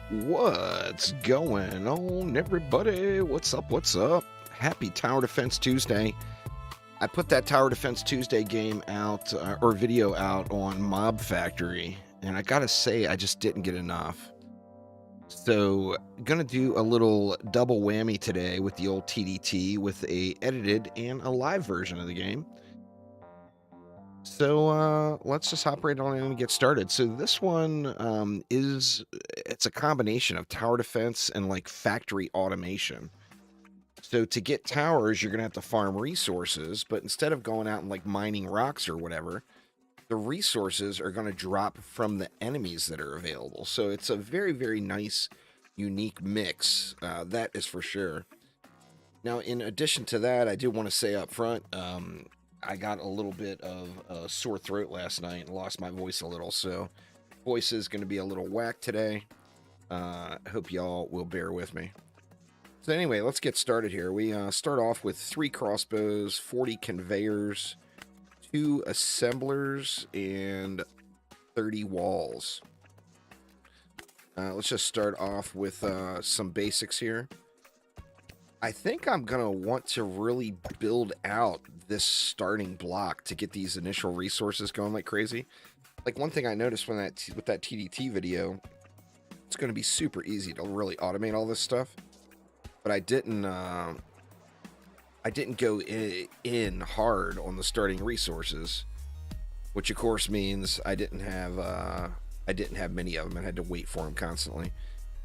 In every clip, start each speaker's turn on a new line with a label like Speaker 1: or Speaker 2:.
Speaker 1: What's going on, everybody? What's up? What's up? Happy Tower Defense Tuesday. I put that Tower Defense Tuesday game out, or video out on Mob Factory, and I gotta say, I just didn't get enough. So, gonna do a little double whammy today with the old TDT with a edited and a live version of the game. So let's just hop right on in and get started. So this one it's a combination of tower defense and like factory automation. So to get towers, you're gonna have to farm resources, but instead of going out and like mining rocks or whatever, the resources are gonna drop from the enemies that are available. So it's a very, very nice, unique mix. That is for sure. Now, in addition to that, I do want to say up front, I got a little bit of a sore throat last night and lost my voice a little, so voice is going to be a little whack today. I hope y'all will bear with me. So anyway, let's get started here. We start off with 3 crossbows, 40 conveyors, 2 assemblers, and 30 walls. Let's just start off with some basics here. I think I'm going to want to really build out this starting block to get these initial resources going like crazy. Like one thing I noticed when with that TDT video, it's going to be super easy to really automate all this stuff. But I didn't go in hard on the starting resources, which of course means I didn't have many of them and had to wait for them constantly.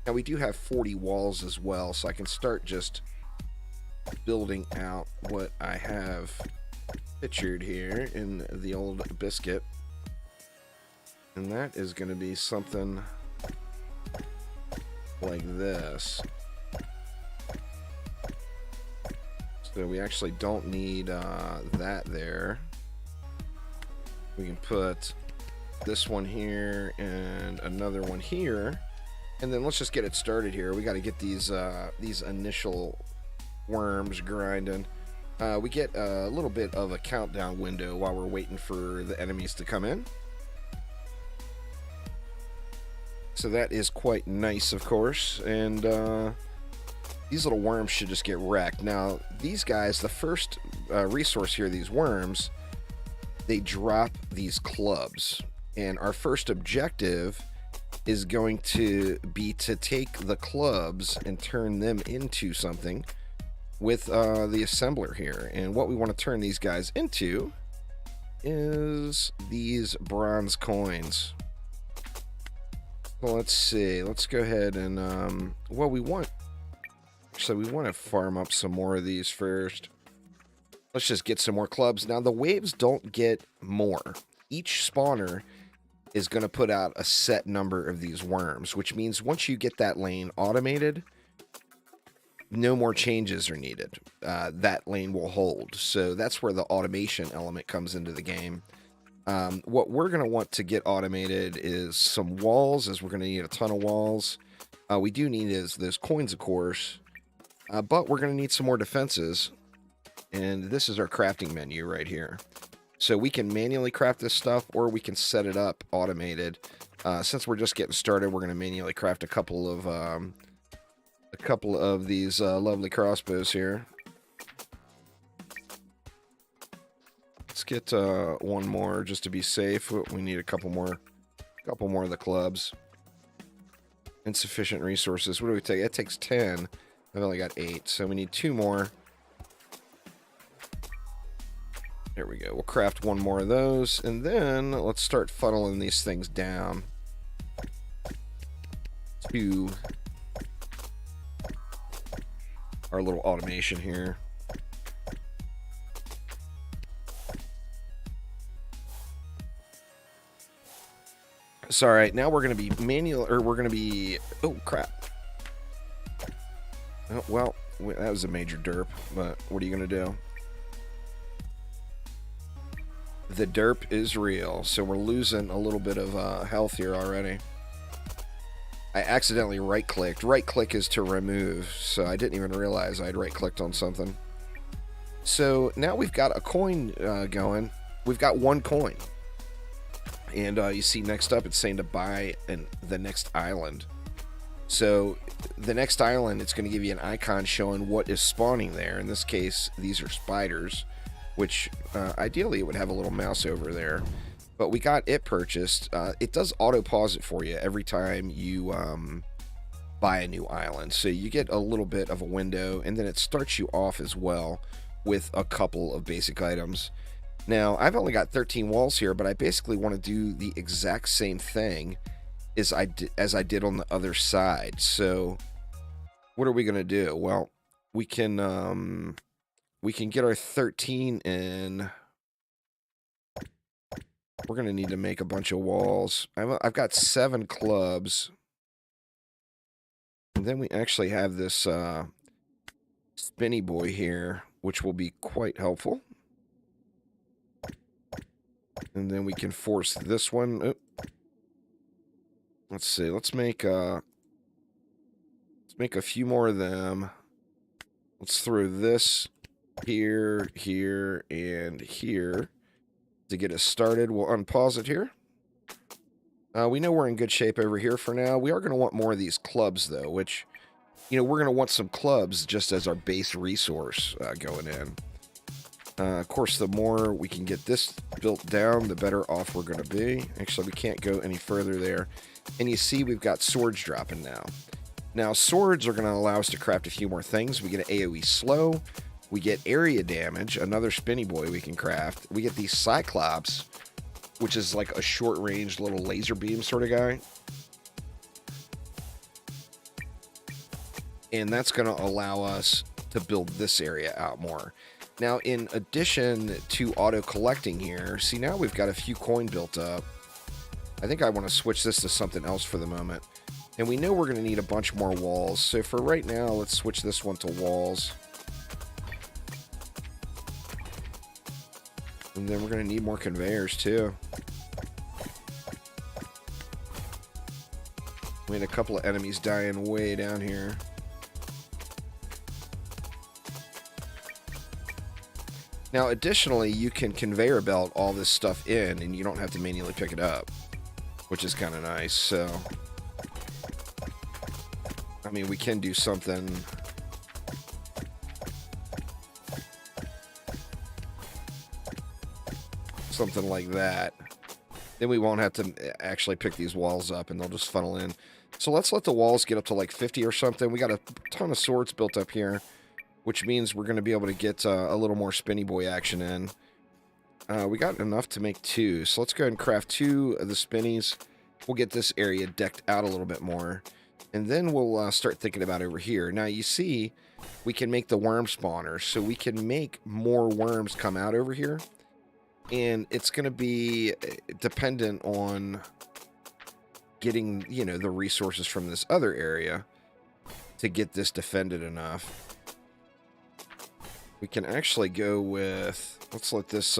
Speaker 1: Now we do have 40 walls as well, so I can start just building out what I have pictured here in the old biscuit, and that is going to be something like this. So we actually don't need that there. We can put this one here and another one here, and then let's just get it started here. We got to get these initial worms grinding. We get a little bit of a countdown window while we're waiting for the enemies to come in. So that is quite nice, of course. And these little worms should just get wrecked. Now, these guys, the first resource here, these worms, they drop these clubs. And our first objective is going to be to take the clubs and turn them into something with the assembler here. And what we want to turn these guys into is these bronze coins. Well, let's see. Let's go ahead and well, we want to farm up some more of these first. Let's just get some more clubs. Now the waves don't get more. Each spawner is going to put out a set number of these worms, which means once you get that lane automated, no more changes are needed. That lane will hold. So that's where the automation element comes into the game. What we're going to want to get automated is some walls, as we're going to need a ton of walls. We do need those coins, of course, but we're going to need some more defenses. And this is our crafting menu right here. So we can manually craft this stuff, or we can set it up automated. Since we're just getting started, we're going to manually craft a couple of these lovely crossbows here. Let's get one more just to be safe. We need a couple more of the clubs. Insufficient resources. What do we take? It takes 10. I've only got 8, so we need 2 more. There we go. We'll craft one more of those, and then let's start funneling these things down to our little automation here. So, all right, now we're going to be manual, or we're going to be, oh crap. Oh, well, that was a major derp, but what are you going to do? The derp is real, so we're losing a little bit of health here already. I accidentally right-clicked. Right-click is to remove, so I didn't even realize I'd right-clicked on something. So now we've got a coin going. We've got 1 coin. And you see next up, it's saying to buy the next island. So the next island, it's going to give you an icon showing what is spawning there. In this case, these are spiders, which ideally it would have a little mouse over there. But we got it purchased. It does auto pause it for you every time you buy a new island. So you get a little bit of a window, and then it starts you off as well with a couple of basic items. Now, I've only got 13 walls here, but I basically want to do the exact same thing as I did on the other side. So what are we going to do? Well, we can get our 13 in. We're going to need to make a bunch of walls. I've got 7 clubs. And then we actually have this spinny boy here, which will be quite helpful. And then we can force this one. Oh. Let's see. Let's make a few more of them. Let's throw this here, here, and here to get us started. We'll unpause it here. We know we're in good shape over here for now. We are going to want more of these clubs, though, which, you know, we're going to want some clubs just as our base resource going in. Of course, the more we can get this built down, the better off we're going to be. Actually, we can't go any further there. And you see we've got swords dropping now. Now, swords are going to allow us to craft a few more things. We get an AoE slow. We get area damage, another spinny boy we can craft. We get these Cyclops, which is like a short-range little laser beam sort of guy. And that's going to allow us to build this area out more. Now, in addition to auto-collecting here, see, now we've got a few coin built up. I think I want to switch this to something else for the moment. And we know we're going to need a bunch more walls. So for right now, let's switch this one to walls. And then we're going to need more conveyors, too. We had a couple of enemies dying way down here. Now, additionally, you can conveyor belt all this stuff in, and you don't have to manually pick it up, which is kind of nice. So, I mean, we can do something like that. Then we won't have to actually pick these walls up, and they'll just funnel in. So let's let the walls get up to like 50 or something. We got a ton of swords built up here, which means we're going to be able to get a little more spinny boy action in. We got enough to make 2, so let's go ahead and craft 2 of the spinnies. We'll get this area decked out a little bit more, and then we'll start thinking about over here. Now, you see, we can make the worm spawners, so we can make more worms come out over here, and it's going to be dependent on getting, you know, the resources from this other area to get this defended enough. We can actually go with, let's let this,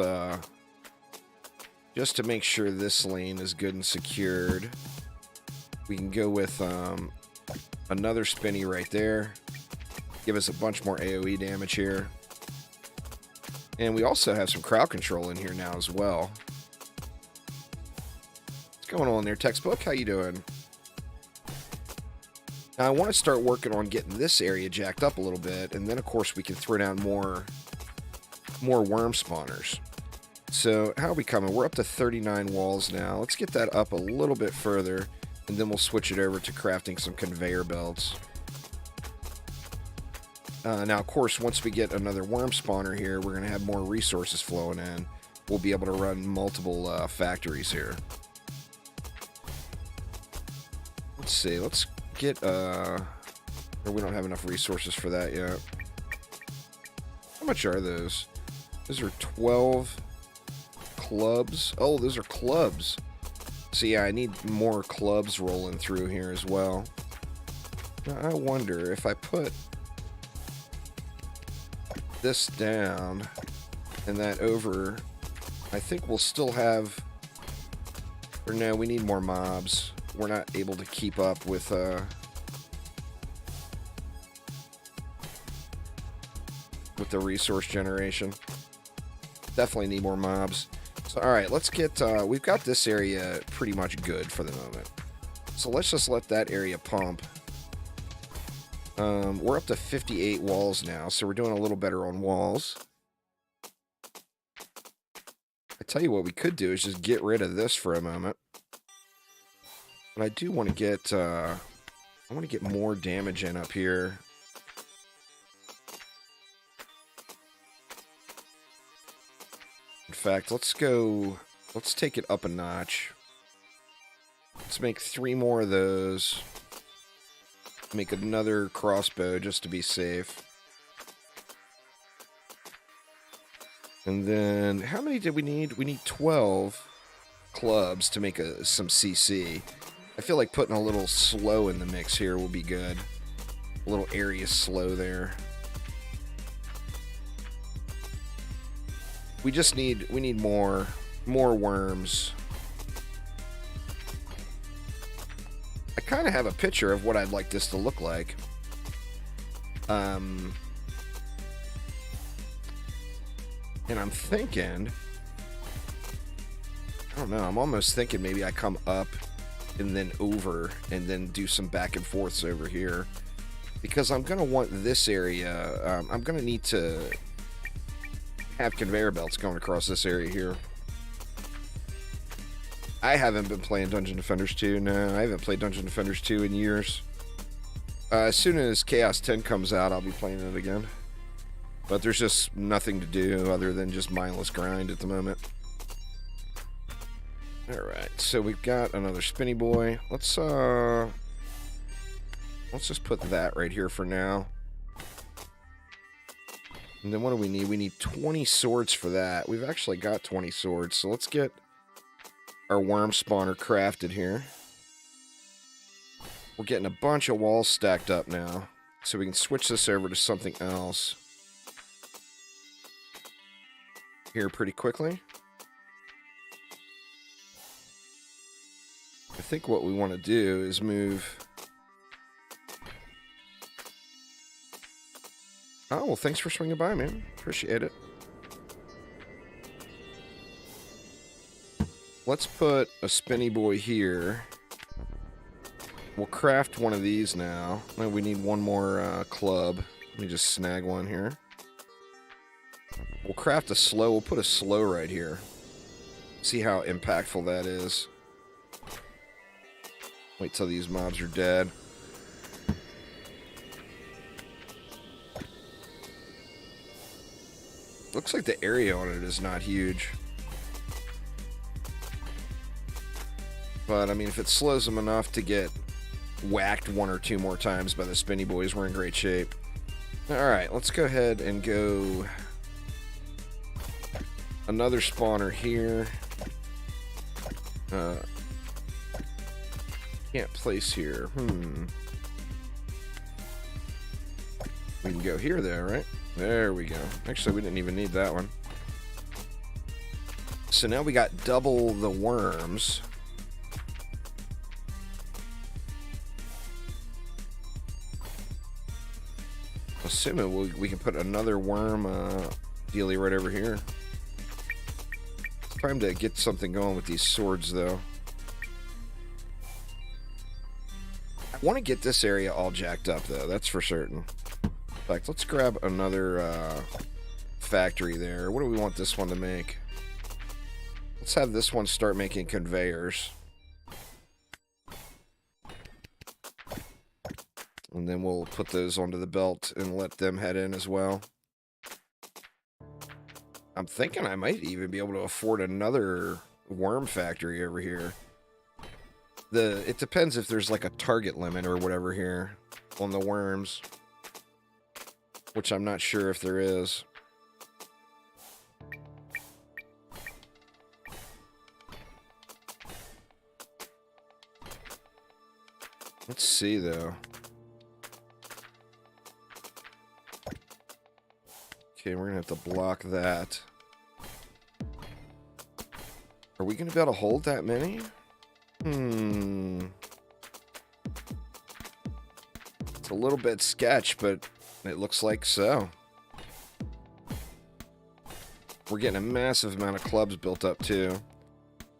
Speaker 1: just to make sure this lane is good and secured, we can go with another spinny right there. Give us a bunch more AoE damage here. And we also have some crowd control in here now as well. What's going on there, Textbook? How you doing? Now, I want to start working on getting this area jacked up a little bit, and then, of course, we can throw down more worm spawners. So, how are we coming? We're up to 39 walls now. Let's get that up a little bit further, and then we'll switch it over to crafting some conveyor belts. Now, of course, once we get another worm spawner here, we're going to have more resources flowing in. We'll be able to run multiple factories here. Let's see. Let's get, or we don't have enough resources for that yet. How much are those? Those are 12 clubs. Oh, those are clubs. So yeah, I need more clubs rolling through here as well. Now, I wonder if I put this down and that over, I think we'll still have, or no, we need more mobs. We're not able to keep up with the resource generation. Definitely need more mobs. So, all right, let's get, we've got this area pretty much good for the moment. So let's just let that area pump. We're up to 58 walls now, so we're doing a little better on walls. I tell you what we could do is just get rid of this for a moment. But I do want to get, I want to get more damage in up here. In fact, let's take it up a notch. Let's make 3 more of those. Make another crossbow just to be safe. And then, how many did we need? We need 12 clubs to make some CC. I feel like putting a little slow in the mix here will be good. A little area slow there. We need more worms. I kind of have a picture of what I'd like this to look like. And I'm thinking, I don't know, I'm almost thinking maybe I come up and then over and then do some back and forths over here. Because I'm going to want this area, I'm going to need to have conveyor belts going across this area here. I haven't been playing Dungeon Defenders 2. No, I haven't played Dungeon Defenders 2 in years. As soon as Chaos 10 comes out, I'll be playing it again. But there's just nothing to do other than just mindless grind at the moment. Alright, so we've got another spinny boy. Let's just put that right here for now. And then what do we need? We need 20 swords for that. We've actually got 20 swords, so let's get our worm spawner crafted here. We're getting a bunch of walls stacked up now, so we can switch this over to something else here pretty quickly. I think what we want to do is move... Oh, well, thanks for swinging by, man. Appreciate it. Let's put a spinny boy here. We'll craft one of these now. We need one more club. Let me just snag one here. We'll craft a slow. We'll put a slow right here. See how impactful that is. Wait till these mobs are dead. Looks like the area on it is not huge. But, I mean, if it slows them enough to get whacked 1 or 2 more times by the spinny boys, we're in great shape. Alright, let's go ahead and go... Another spawner here. Can't place here. We can go here, though, right? There we go. Actually, we didn't even need that one. So now we got double the worms. Assuming we can put another worm dealie right over here. It's time to get something going with these swords, though. I want to get this area all jacked up, though. That's for certain. In fact, let's grab another factory there. What do we want this one to make? Let's have this one start making conveyors. And then we'll put those onto the belt and let them head in as well. I'm thinking I might even be able to afford another worm factory over here. It depends if there's like a target limit or whatever here on the worms. Which I'm not sure if there is. Let's see, though. Okay, we're going to have to block that. Are we going to be able to hold that many? It's a little bit sketch, but it looks like so. We're getting a massive amount of clubs built up, too.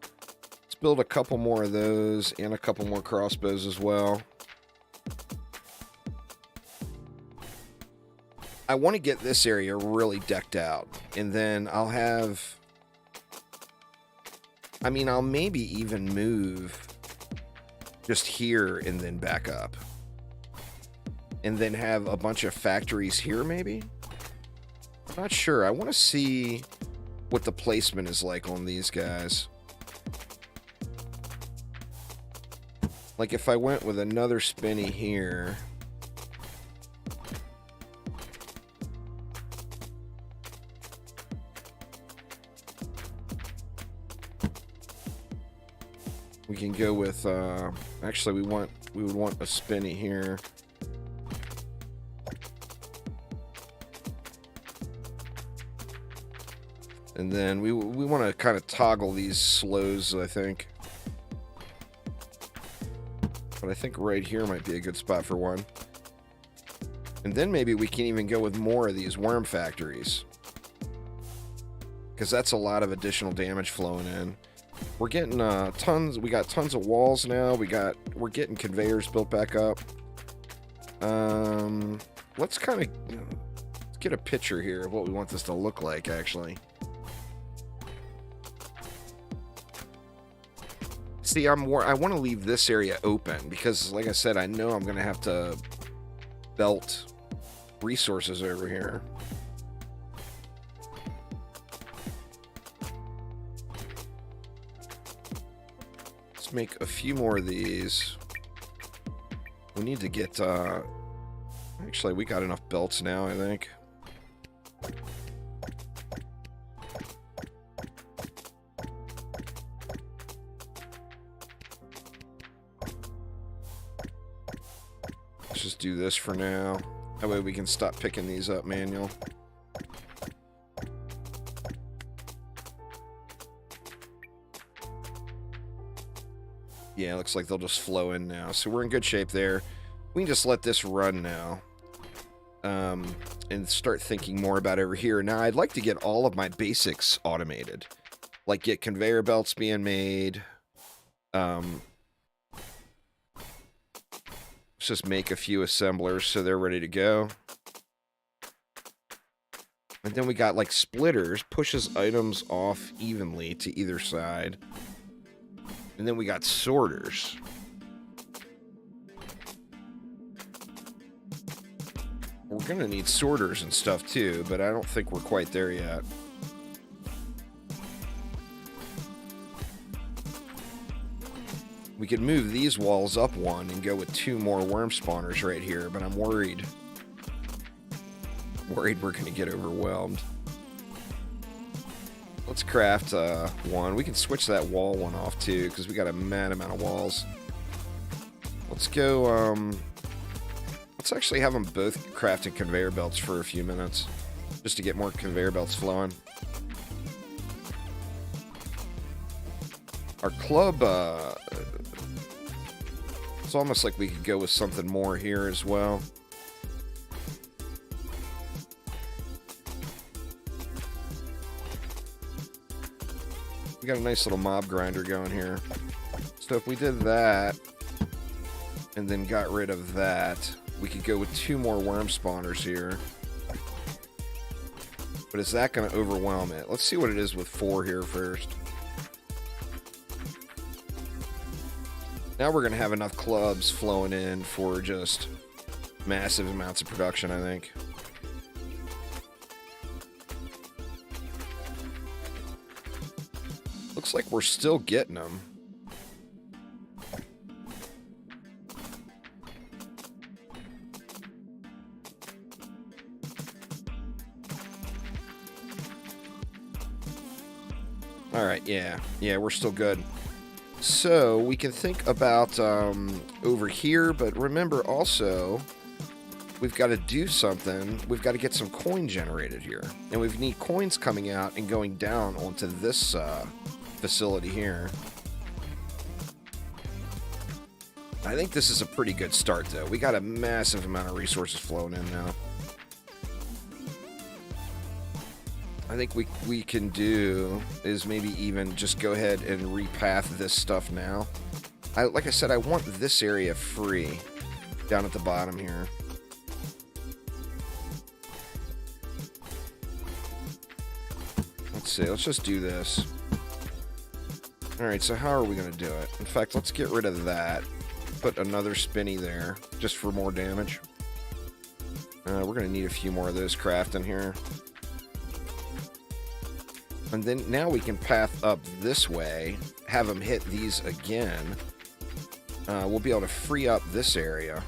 Speaker 1: Let's build a couple more of those and a couple more crossbows as well. I want to get this area really decked out. And then I'll have... I mean, I'll maybe even move just here and then back up. And then have a bunch of factories here, maybe? I'm not sure. I want to see what the placement is like on these guys. Like, if I went with another spinny here... We can go with, actually we would want a spinny here. And then we want to kind of toggle these slows, I think. But I think right here might be a good spot for one. And then maybe we can even go with more of these worm factories. Because that's a lot of additional damage flowing in. We're getting tons. We got tons of walls now. We're getting conveyors built back up. Let's kind of get a picture here of what we want this to look like, actually. See, I want to leave this area open because, like I said, I know I'm going to have to belt resources over here. Make a few more of these. We need to get actually we got enough belts now, I think. Let's just do this for now. That way we can stop picking these up manual. Yeah, looks like they'll just flow in now. So we're in good shape there. We can just let this run now. And start thinking more about over here. Now, I'd like to get all of my basics automated. Like, get conveyor belts being made. Let's just make a few assemblers so they're ready to go. And then we got, like, splitters. Pushes items off evenly to either side. And then we got sorters. We're going to need sorters and stuff too, but I don't think we're quite there yet. We could move these walls up one and go with 2 more worm spawners right here, but I'm worried. We're going to get overwhelmed. Let's craft one. We can switch that wall one off too, because we got a mad amount of walls. Let's go, let's actually have them both crafting conveyor belts for a few minutes, just to get more conveyor belts flowing. Our club, it's almost like we could go with something more here as well. We got a nice little mob grinder going here. So if we did that, and then got rid of that, we could go with 2 more worm spawners here. But is that going to overwhelm it? Let's see what it is with 4 here first. Now we're going to have enough clubs flowing in for just massive amounts of production, I think. Looks like we're still getting them. All right, yeah, we're still good. So we can think about over here, but remember also, we've got to do something. We've got to get some coin generated here, and we need coins coming out and going down onto this facility here. I think this is a pretty good start, though. We got a massive amount of resources flowing in now. I think we can do is maybe even just go ahead and repath this stuff now. Like I said, I want this area free down at the bottom here. Let's see. Let's just do this. Alright, so how are we going to do it? In fact, let's get rid of that. Put another spinny there, just for more damage. We're going to need a few more of those craft in here. And then now we can path up this way, have them hit these again. We'll be able to free up this area.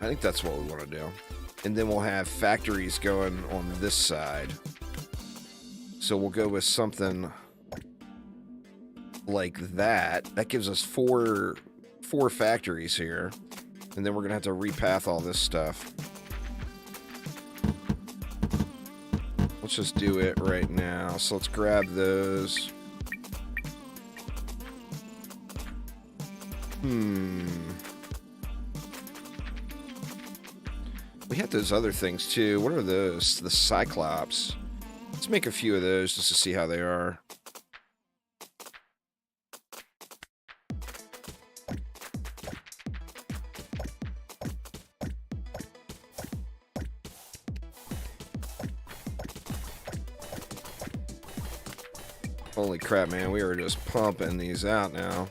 Speaker 1: I think that's what we want to do. And then we'll have factories going on this side. So we'll go with something like that. That gives us four factories here. And then we're going to have to repath all this stuff. Let's just do it right now. So let's grab those. We had those other things too. What are those? The Cyclops. Let's make a few of those just to see how they are. Holy crap, man. We are just pumping these out now.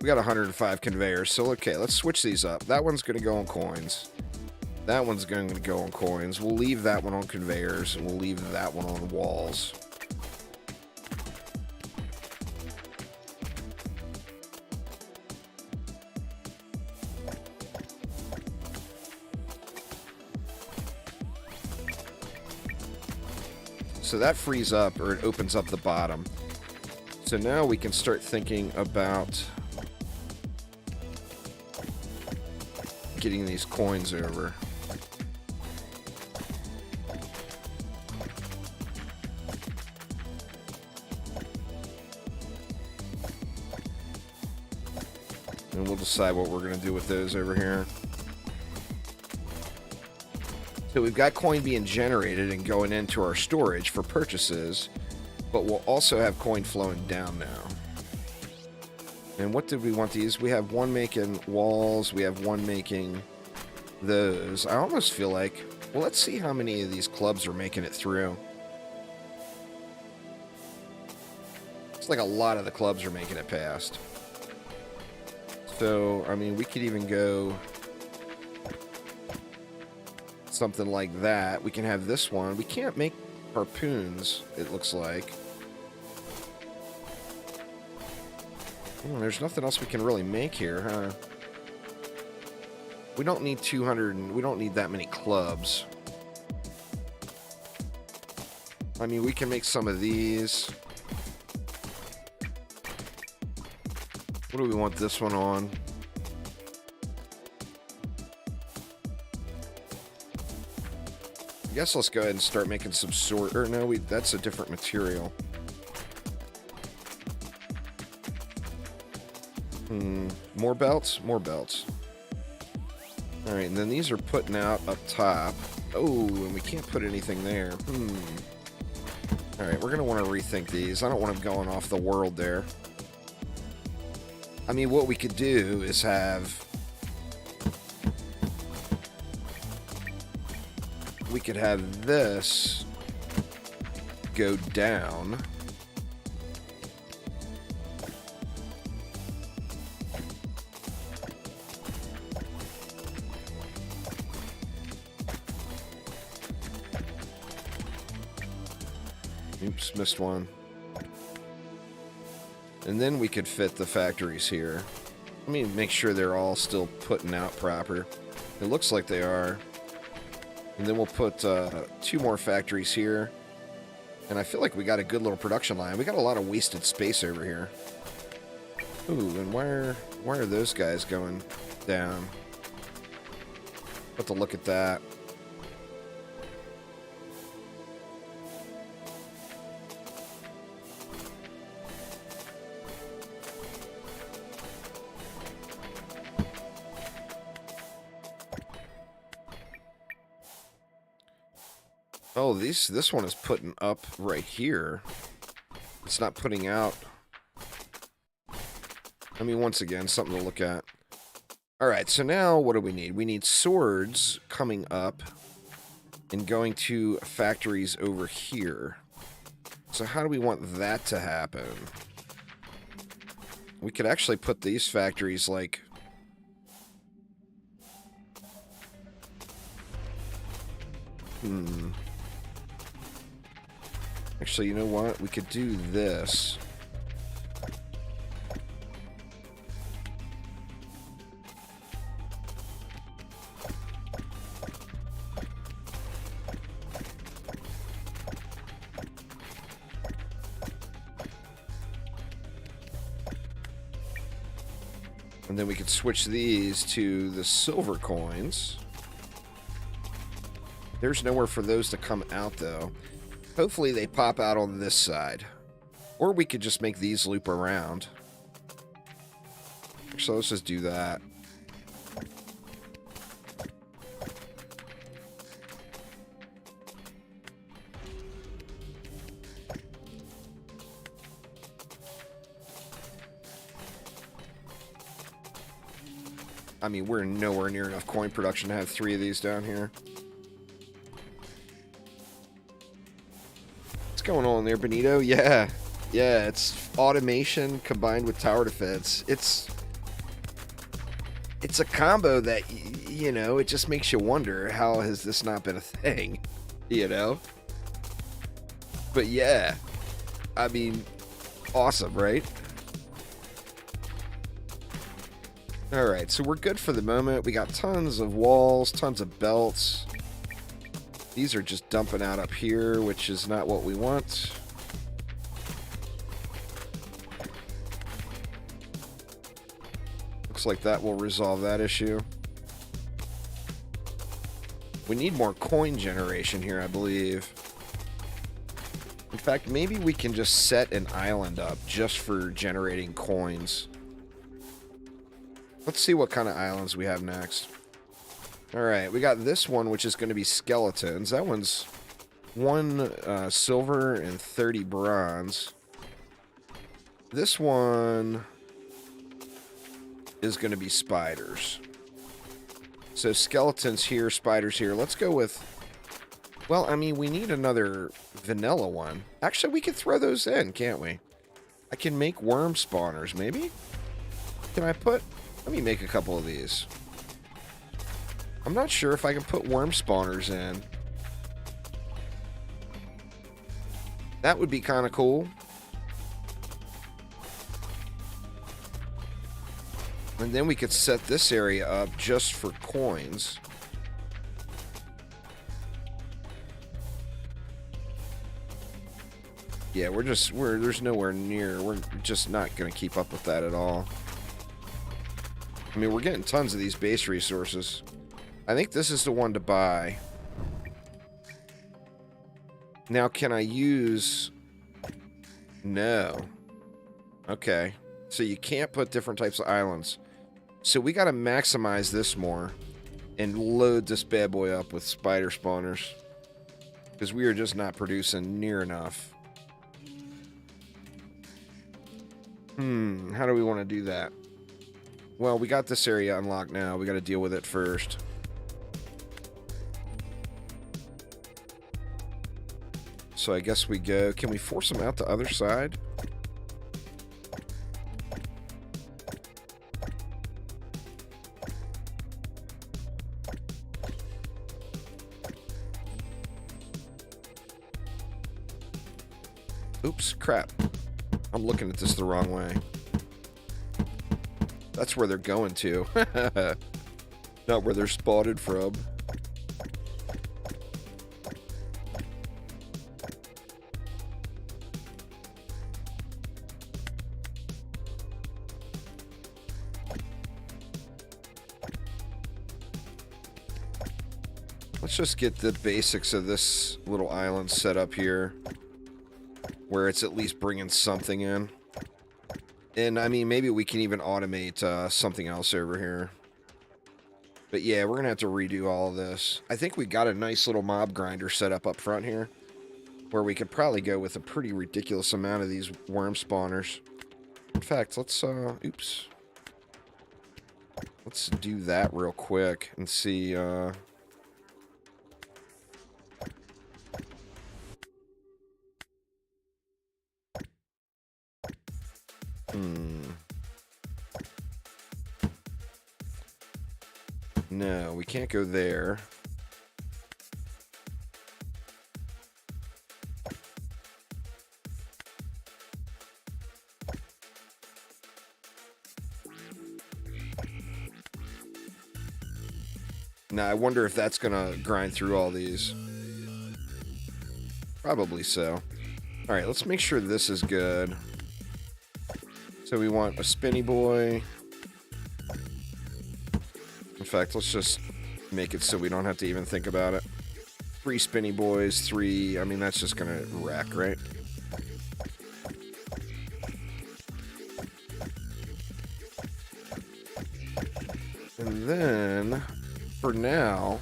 Speaker 1: We got 105 conveyors. So, okay, let's switch these up. That one's going to go on coins. That one's going to go on coins. We'll leave that one on conveyors, and we'll leave that one on walls. So that frees up, or it opens up the bottom. So now we can start thinking about getting these coins over. And we'll decide what we're going to do with those over here. So we've got coin being generated and going into our storage for purchases, but we'll also have coin flowing down now. And what did we want to use? We have one making walls, we have one making those. I almost feel like, well, let's see how many of these clubs are making it through. It's like a lot of the clubs are making it past. So, I mean, we could even go something like that. We can have this one. We can't make harpoons, it looks like. There's nothing else we can really make here, huh? We don't need 200, we don't need that many clubs. I mean, we can make some of these. What do we want this one on? I guess let's go ahead and start making some sword. Or no, that's a different material. More belts? More belts. Alright, and then these are putting out up top. Oh, and we can't put anything there. Alright, we're going to want to rethink these. I don't want them going off the world there. I mean, what we could do is have... we could have this go down. Oops, missed one. And then we could fit the factories here. Let me make sure they're all still putting out proper. It looks like they are. And then we'll put 2 more factories here. And I feel like we got a good little production line. We got a lot of wasted space over here. Ooh, and why are those guys going down? Have to look at that. Oh, this one is putting up right here. It's not putting out. I mean, once again, something to look at. Alright, so now what do we need? We need swords coming up and going to factories over here. So how do we want that to happen? We could actually put these factories, like... Actually, you know what? We could do this. And then we could switch these to the silver coins. There's nowhere for those to come out, though. Hopefully they pop out on this side. Or we could just make these loop around. So let's just do that. I mean, we're nowhere near enough coin production to have 3 of these down here. What's going on there, Benito? Yeah, it's automation combined with tower defense. It's a combo that, you know, it just makes you wonder, how has this not been a thing, you know? But yeah, I mean, awesome, right? Alright, so we're good for the moment. We got tons of walls, tons of belts. These are just dumping out up here, which is not what we want. Looks like that will resolve that issue. We need more coin generation here, I believe. In fact, maybe we can just set an island up just for generating coins. Let's see what kind of islands we have next. Alright, we got this one, which is going to be skeletons. That one's 1 silver and 30 bronze. This one is going to be spiders. So skeletons here, spiders here. Let's go with... Well, I mean, we need another vanilla one. Actually, we can throw those in, can't we? I can make worm spawners, maybe? Can I put... Let me make a couple of these. I'm not sure if I can put worm spawners in. That would be kind of cool. And then we could set this area up just for coins. Yeah, there's nowhere near. We're just not going to keep up with that at all. I mean, we're getting tons of these base resources. I think this is the one to buy. Now, can I use... No. Okay. So you can't put different types of islands. So we got to maximize this more and load this bad boy up with spider spawners. Because we are just not producing near enough. How do we want to do that? Well, we got this area unlocked now. We got to deal with it first. So I guess we go... Can we force them out the other side? Oops, crap. I'm looking at this the wrong way. That's where they're going to. Not where they're spotted from. Let's just get the basics of this little island set up here, where it's at least bringing something in. And, I mean, maybe we can even automate something else over here. But, yeah, we're going to have to redo all of this. I think we got a nice little mob grinder set up front here, where we could probably go with a pretty ridiculous amount of these worm spawners. In fact, let's Let's do that real quick and see. No, we can't go there. Now, I wonder if that's going to grind through all these. Probably so. All right, let's make sure this is good. So we want a spinny boy. In fact, let's just make it so we don't have to even think about it. 3 spinny boys, 3... I mean, that's just going to wreck, right? And then... for now,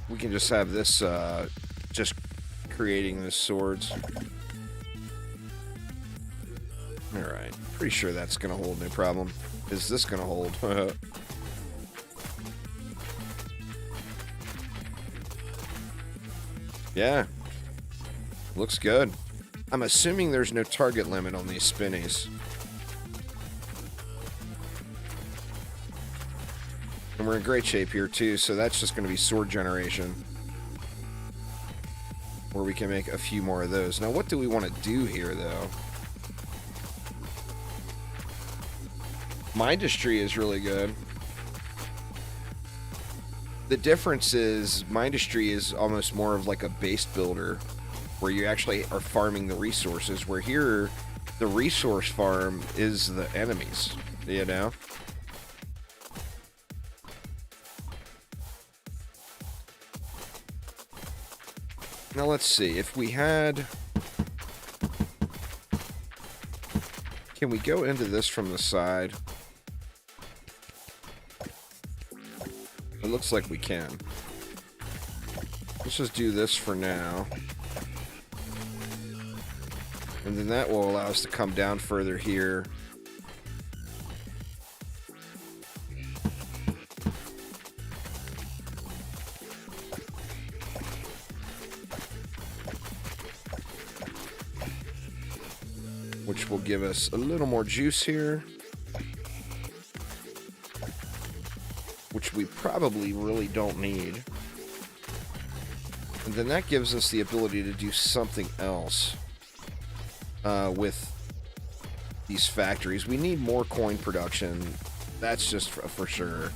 Speaker 1: we can just have this, just creating the swords. Alright, pretty sure that's gonna hold, no problem. Is this gonna hold? Yeah. Looks good. I'm assuming there's no target limit on these spinnies. And we're in great shape here, too, so that's just going to be sword generation. Where we can make a few more of those. Now, what do we want to do here, though? Mindustry is really good. The difference is, Mindustry is almost more of like a base builder, where you actually are farming the resources, where here, the resource farm is the enemies, you know? Now let's see, if we had... Can we go into this from the side? It looks like we can. Let's just do this for now. And then that will allow us to come down further here. Which will give us a little more juice here. Which we probably really don't need. And then that gives us the ability to do something else with these factories. We need more coin production. That's just for sure.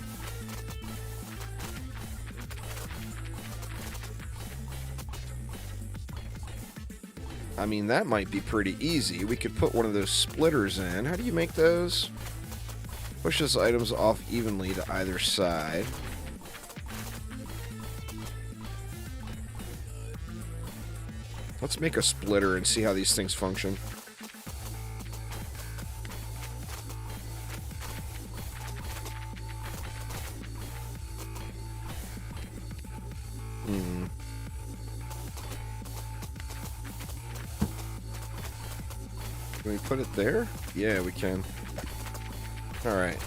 Speaker 1: I mean, that might be pretty easy. We could put one of those splitters in. How do you make those? Pushes items off evenly to either side. Let's make a splitter and see how these things function. Can we put it there? Yeah, we can. Alright.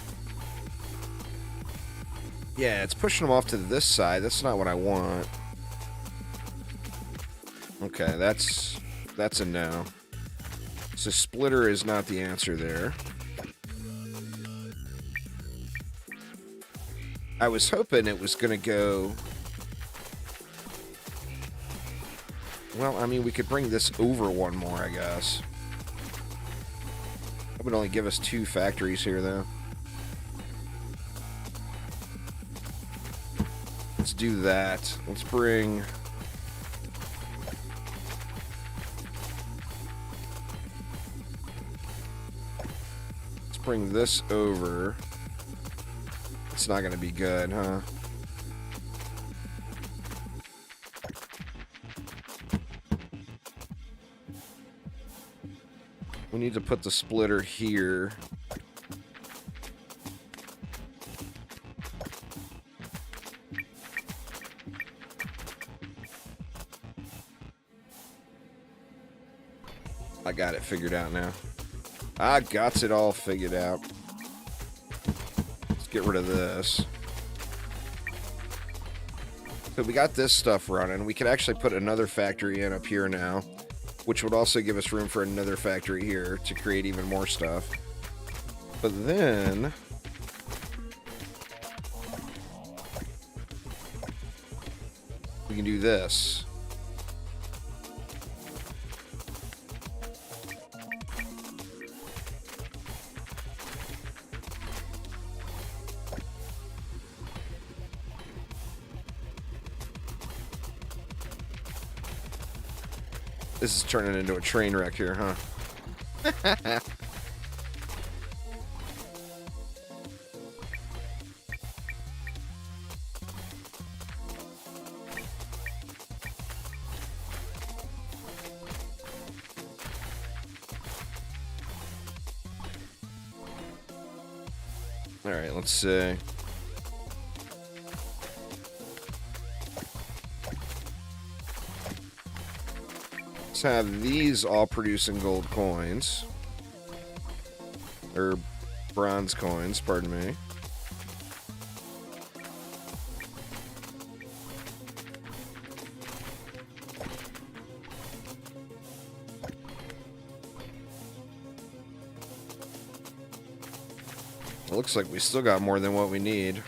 Speaker 1: Yeah, it's pushing them off to this side. That's not what I want. Okay, that's a no. So splitter is not the answer there. I was hoping it was going to go... Well, I mean, we could bring this over one more, I guess. That would only give us 2 factories here, though. Let's do that. Let's bring... Let's bring this over. It's not going to be good, huh? We need to put the splitter here. I got it figured out now. I got it all figured out. Let's get rid of this. So we got this stuff running. We could actually put another factory in up here now, which would also give us room for another factory here to create even more stuff. But then we can do this. This is turning into a train wreck here, huh? All right, let's see. Let's have these all producing gold coins. Or bronze coins, pardon me. It looks like we still got more than what we need.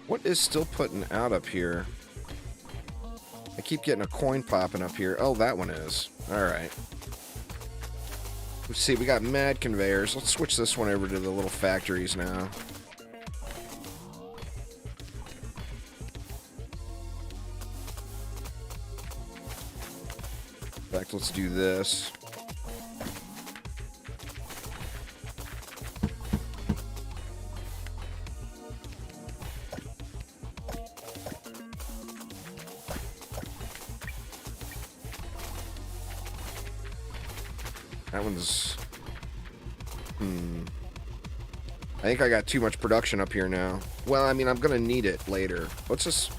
Speaker 1: What is still putting out up here? I keep getting a coin popping up here. Oh, that one is. Alright. Let's see, we got mad conveyors. Let's switch this one over to the little factories now. In fact, let's do this. That one's... I think I got too much production up here now. Well, I mean, I'm going to need it later. Let's just...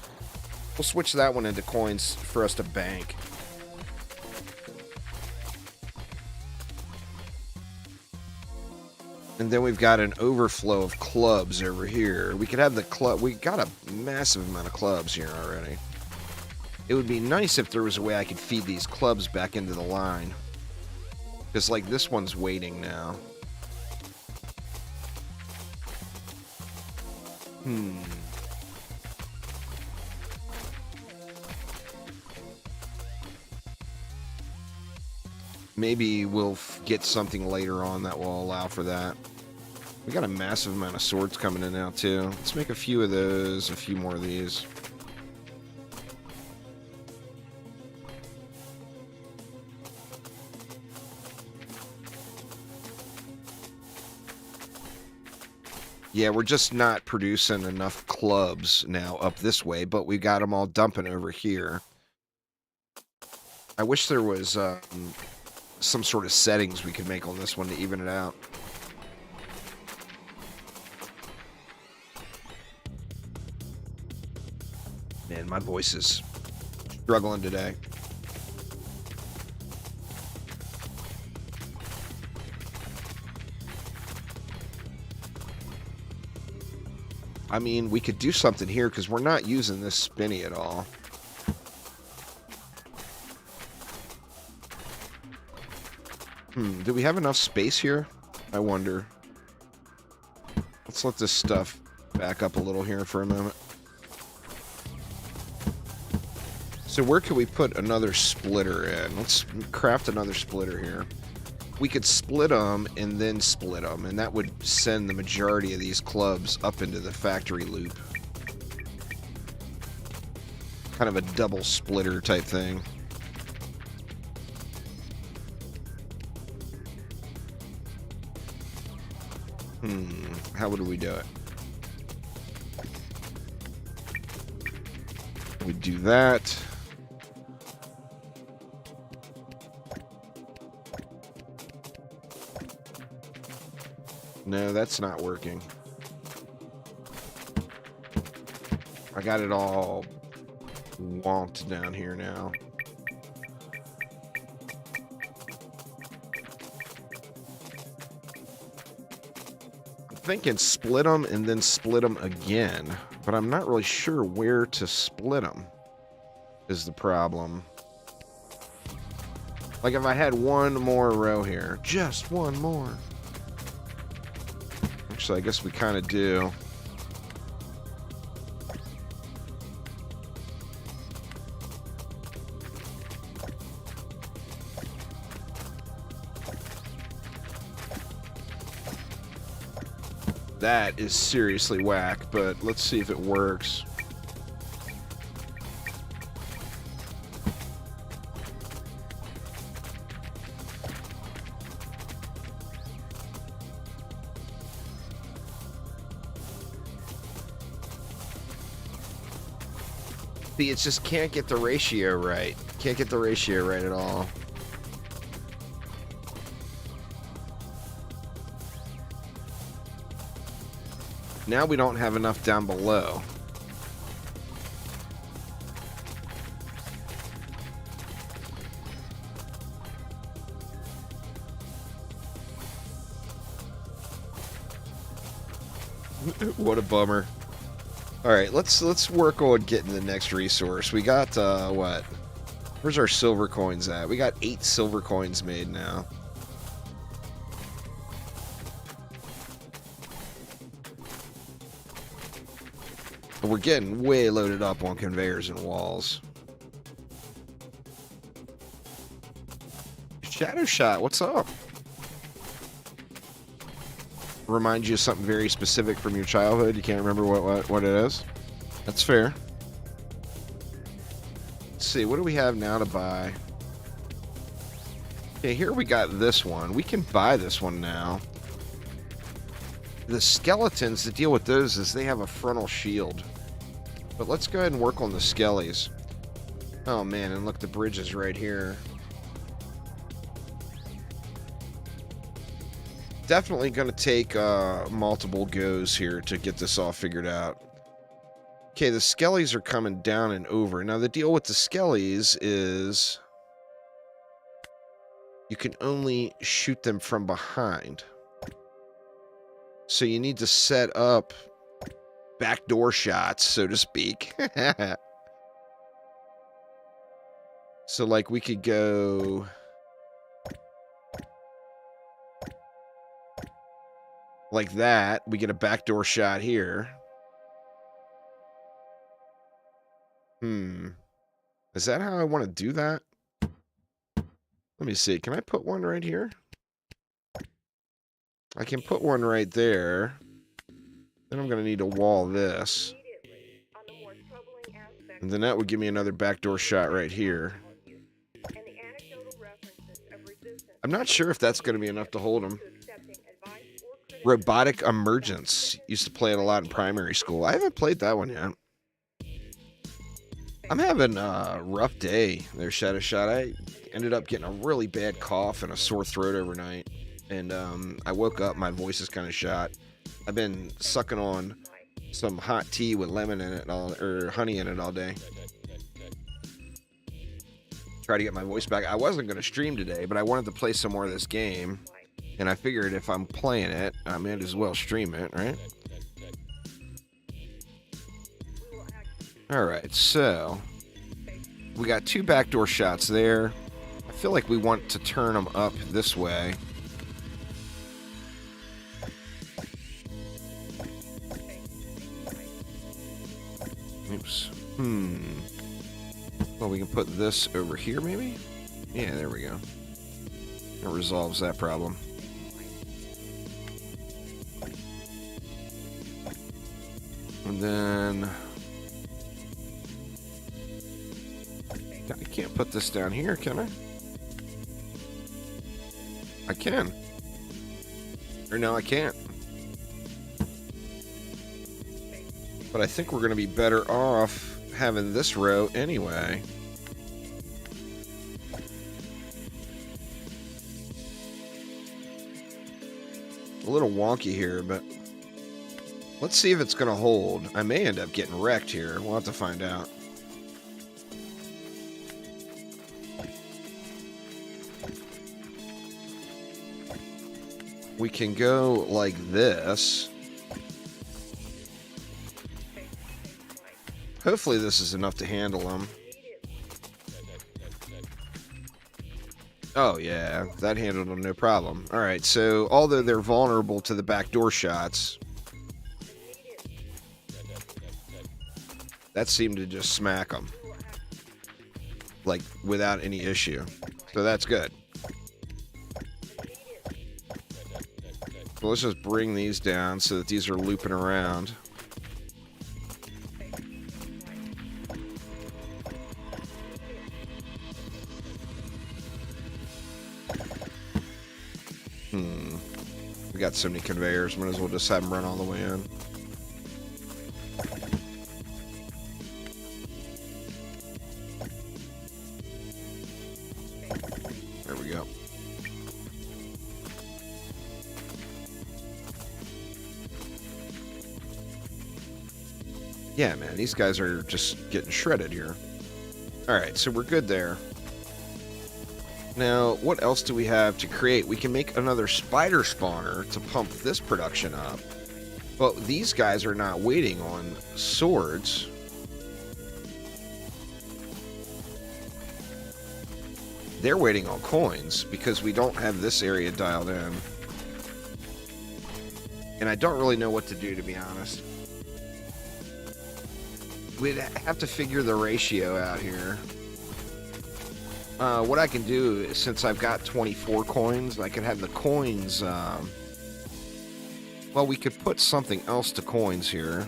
Speaker 1: We'll switch that one into coins for us to bank. And then we've got an overflow of clubs over here. We could have the club... We got a massive amount of clubs here already. It would be nice if there was a way I could feed these clubs back into the line. Because, like, this one's waiting now. Maybe we'll get something later on that will allow for that. We got a massive amount of swords coming in now, too. Let's make a few of those, a few more of these. Yeah, we're just not producing enough clubs now up this way, but we got them all dumping over here. I wish there was some sort of settings we could make on this one to even it out. Man, my voice is struggling today. I mean, we could do something here because we're not using this spinny at all. Do we have enough space here? I wonder. Let's let this stuff back up a little here for a moment. So where could we put another splitter in? Let's craft another splitter here. We could split them and then split them, and that would send the majority of these clubs up into the factory loop. Kind of a double splitter type thing. How would we do it? We do that. No, that's not working. I got it all wonked down here now. thinking split them and then split them again, but I'm not really sure where to split them is the problem. Like if I had one more row here, just one more. Actually, I guess we kind of do. That is seriously whack, but let's see if it works. See, it just can't get the ratio right. Can't get the ratio right at all. Now we don't have enough down below. What a bummer. All right, let's work on getting the next resource. We got what? Where's our silver coins at? We got 8 silver coins made now. But we're getting way loaded up on conveyors and walls. Shadow Shot, what's up? Remind you of something very specific from your childhood. You can't remember what it is. That's fair. Let's see, what do we have now to buy? Okay, here we got this one. We can buy this one now. The skeletons, the deal with those is they have a frontal shield. But let's go ahead and work on the skellies. Oh man, and look, the bridge is right here. Definitely going to take multiple goes here to get this all figured out. Okay, the skellies are coming down and over. Now, the deal with the skellies is you can only shoot them from behind. So you need to set up backdoor shots, so to speak. So, like, we could go... like that. We get a backdoor shot here. Is that how I want to do that? Let me see. Can I put one right here? I can put one right there. Then I'm going to need to wall this. And then that would give me another backdoor shot right here. I'm not sure if that's going to be enough to hold him. Robotic Emergence. Used to play it a lot in primary school. I haven't played that one yet. I'm having a rough day there, Shadow Shot. I ended up getting a really bad cough and a sore throat overnight. And I woke up, my voice is kind of shot. I've been sucking on some hot tea with lemon in it, or honey in it all day. Try to get my voice back. I wasn't going to stream today, but I wanted to play some more of this game. And I figured if I'm playing it, I might as well stream it, right? Alright, so we got 2 backdoor shots there. I feel like we want to turn them up this way. Oops. Well, we can put this over here, maybe? Yeah, there we go. That resolves that problem. And then... I can't put this down here, can I? I can. Or no, I can't. But I think we're going to be better off having this row anyway. A little wonky here, but let's see if it's going to hold. I may end up getting wrecked here. We'll have to find out. We can go like this. Hopefully this is enough to handle them. Oh yeah, that handled them no problem. Alright, so although they're vulnerable to the backdoor shots, that seemed to just smack them. Like, without any issue. So that's good. So let's just bring these down so that these are looping around. We got so many conveyors, might as well just have them run all the way in. There we go. Yeah, man, these guys are just getting shredded here. Alright, so we're good there. Now, what else do we have to create? We can make another spider spawner to pump this production up. But these guys are not waiting on swords. They're waiting on coins because we don't have this area dialed in. And I don't really know what to do, to be honest. We'd have to figure the ratio out here. What I can do is, since I've got 24 coins, I could have the coins, well, we could put something else to coins here.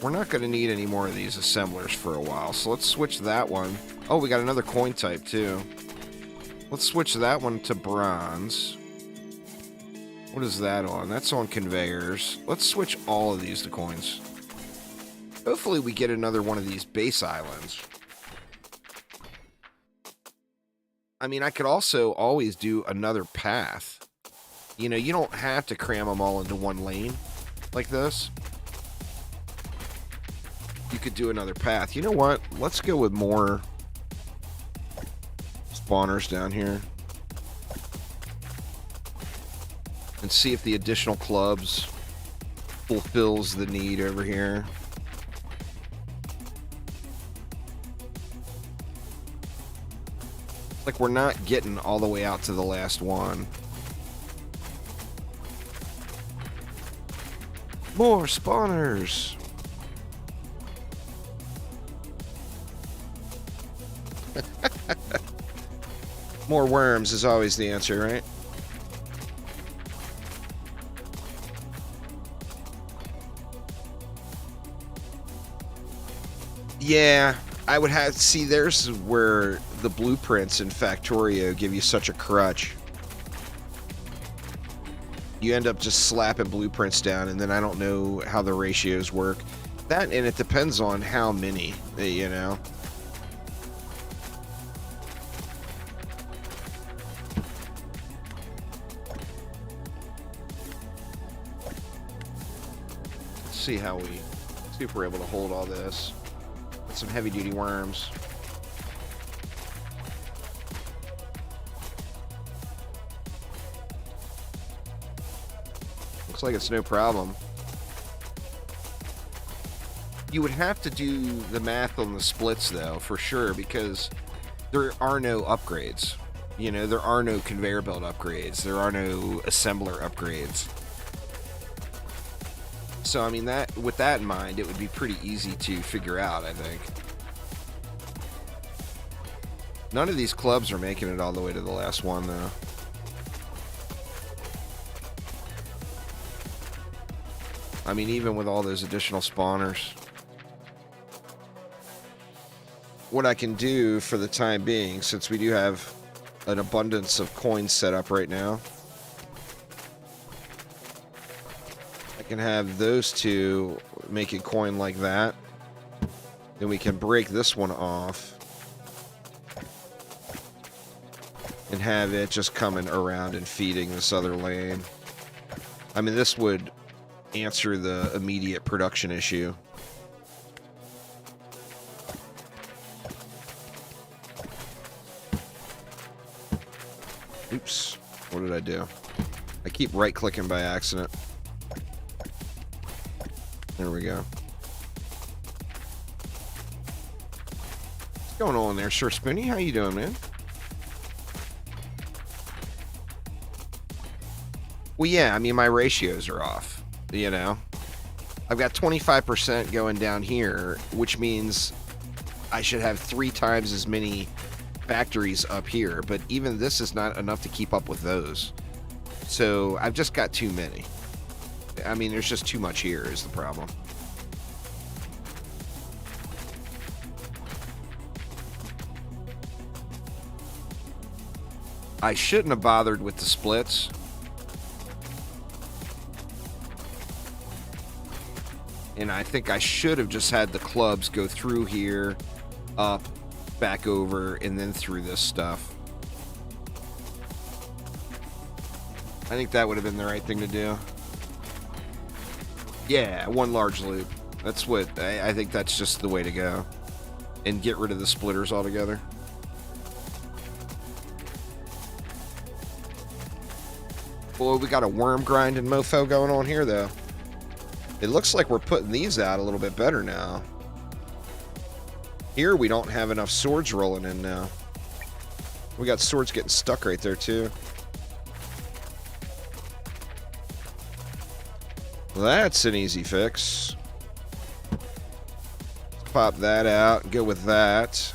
Speaker 1: We're not going to need any more of these assemblers for a while, so let's switch that one. Oh, we got another coin type, too. Let's switch that one to bronze. What is that on? That's on conveyors. Let's switch all of these to coins. Hopefully we get another one of these base islands. I mean, I could also always do another path. You know, you don't have to cram them all into one lane like this. You could do another path. You know what? Let's go with more spawners down here. And see if the additional clubs fulfills the need over here. Like, we're not getting all the way out to the last one. More spawners! More worms is always the answer, right? Yeah, I would have... See, there's where the blueprints in Factorio give you such a crutch. You end up just slapping blueprints down, and then I don't know how the ratios work. That, and it depends on how many, you know. Let's see how we... see if we're able to hold all this. With some heavy-duty worms. Looks like it's no problem. You would have to do the math on the splits, though, for sure, because there are no upgrades. You know, there are no conveyor belt upgrades. There are no assembler upgrades. So, I mean, that with that in mind, it would be pretty easy to figure out, I think. None of these clubs are making it all the way to the last one, though. I mean, even with all those additional spawners. What I can do for the time being, since we do have an abundance of coins set up right now, I can have those two make a coin like that. Then we can break this one off and have it just coming around and feeding this other lane. I mean, this would answer the immediate production issue. Oops. What did I do? I keep right-clicking by accident. There we go. What's going on there, Sir Spinny? How you doing, man? Well, yeah, I mean, my ratios are off, you know? I've got 25% going down here, which means I should have 3 times as many factories up here, but even this is not enough to keep up with those. So I've just got too many. I mean, there's just too much here is the problem. I shouldn't have bothered with the splits. And I think I should have just had the clubs go through here, up, back over, and then through this stuff. I think that would have been the right thing to do. Yeah, one large loop. That's what, I think that's just the way to go. And get rid of the splitters altogether. Boy, we got a worm grinding mofo going on here, though. It looks like we're putting these out a little bit better now. Here we don't have enough swords rolling in now. We got swords getting stuck right there, too. Well, that's an easy fix. Let's pop that out and go with that.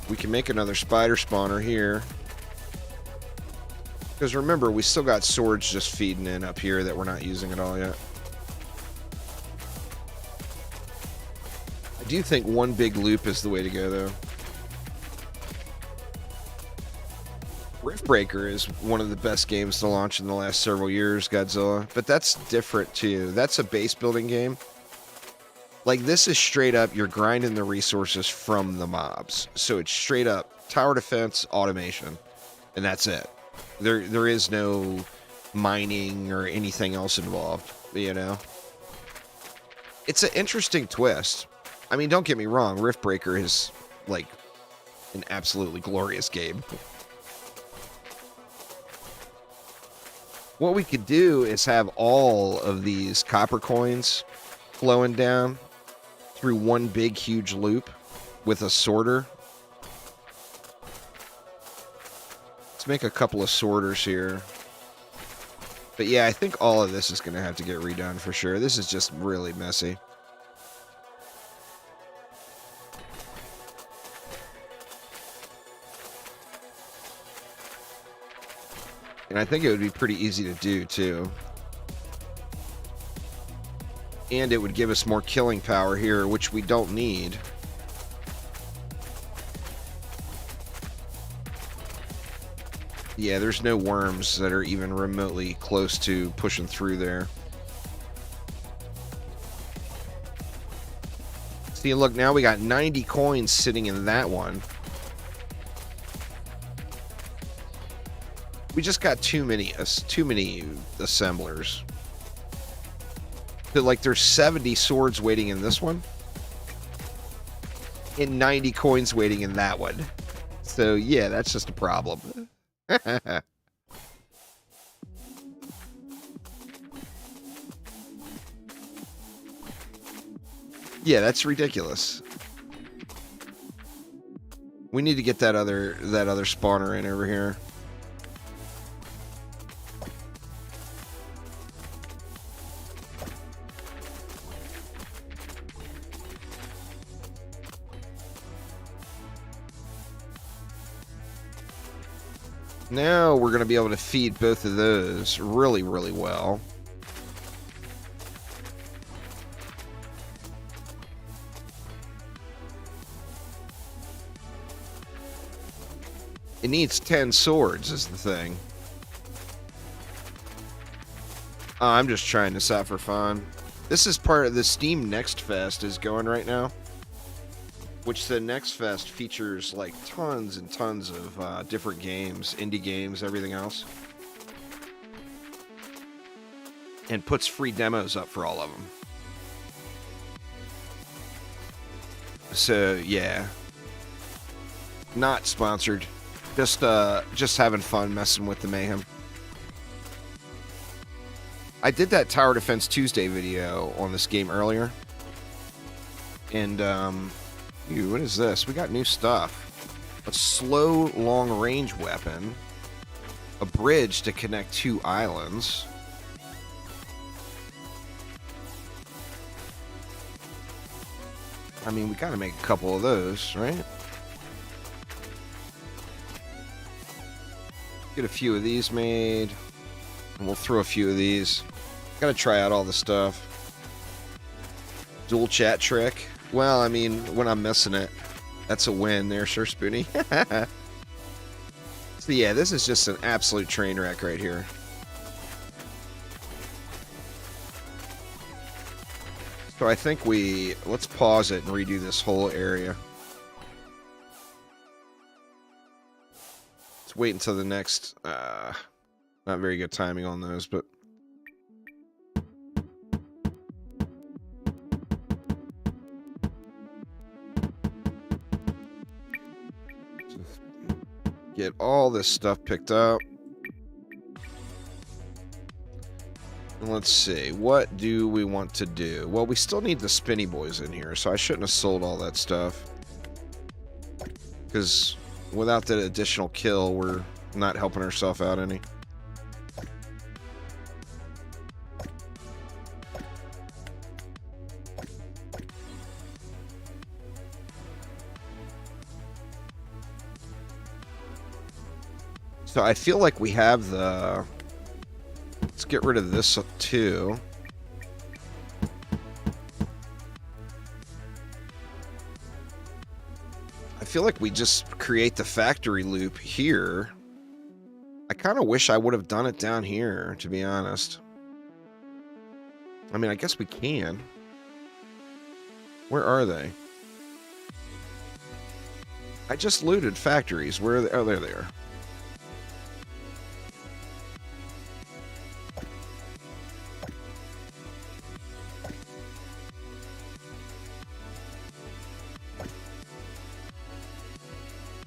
Speaker 1: We can make another spider spawner here. Because remember, we still got swords just feeding in up here that we're not using at all yet. I do think one big loop is the way to go, though. Riftbreaker is one of the best games to launch in the last several years, Godzilla. But that's different, too. That's a base building game. Like, this is straight up, you're grinding the resources from the mobs. So it's straight up tower defense, automation. And that's it. There is no mining or anything else involved, you know? It's an interesting twist. I mean, don't get me wrong, Riftbreaker is, like, an absolutely glorious game. What we could do is have all of these copper coins flowing down through one big, huge loop with a sorter. Let's make a couple of sorters here. But yeah, I think all of this is going to have to get redone for sure. This is just really messy. And I think it would be pretty easy to do, too. And it would give us more killing power here, which we don't need. Yeah, there's no worms that are even remotely close to pushing through there. See, look, now we got 90 coins sitting in that one. We just got too many assemblers. But, like, there's 70 swords waiting in this one. And 90 coins waiting in that one. So, yeah, that's just a problem. Yeah, that's ridiculous. We need to get that other spawner in over here. Now we're going to be able to feed both of those really, really well. It needs 10 swords is the thing. I'm just trying this out for fun. This is part of the Steam Nextfest is going right now. Which the Nextfest features like tons and tons of different games, indie games, everything else. And puts free demos up for all of them. So, yeah. Not sponsored. Just having fun messing with the mayhem. I did that Tower Defense Tuesday video on this game earlier. And, what is this? We got new stuff. A slow, long-range weapon. A bridge to connect 2 islands. I mean, we gotta make a couple of those, right? Get a few of these made. And we'll throw a few of these. Gotta try out all the stuff. Dual chat trick. Well, I mean, when I'm missing it, that's a win there, Sir Spoonie. So yeah, this is just an absolute train wreck right here. So I think let's pause it and redo this whole area. Let's wait until the next, not very good timing on those, but. Get all this stuff picked up. And let's see, what do we want to do? Well, we still need the spinny boys in here, so I shouldn't have sold all that stuff. Because without that additional kill, we're not helping ourselves out any. So I feel like we have the... Let's get rid of this too. I feel like we just create the factory loop here. I kind of wish I would have done it down here, to be honest. I mean, I guess we can. Where are they? I just looted factories. Where are they? Oh, there they are.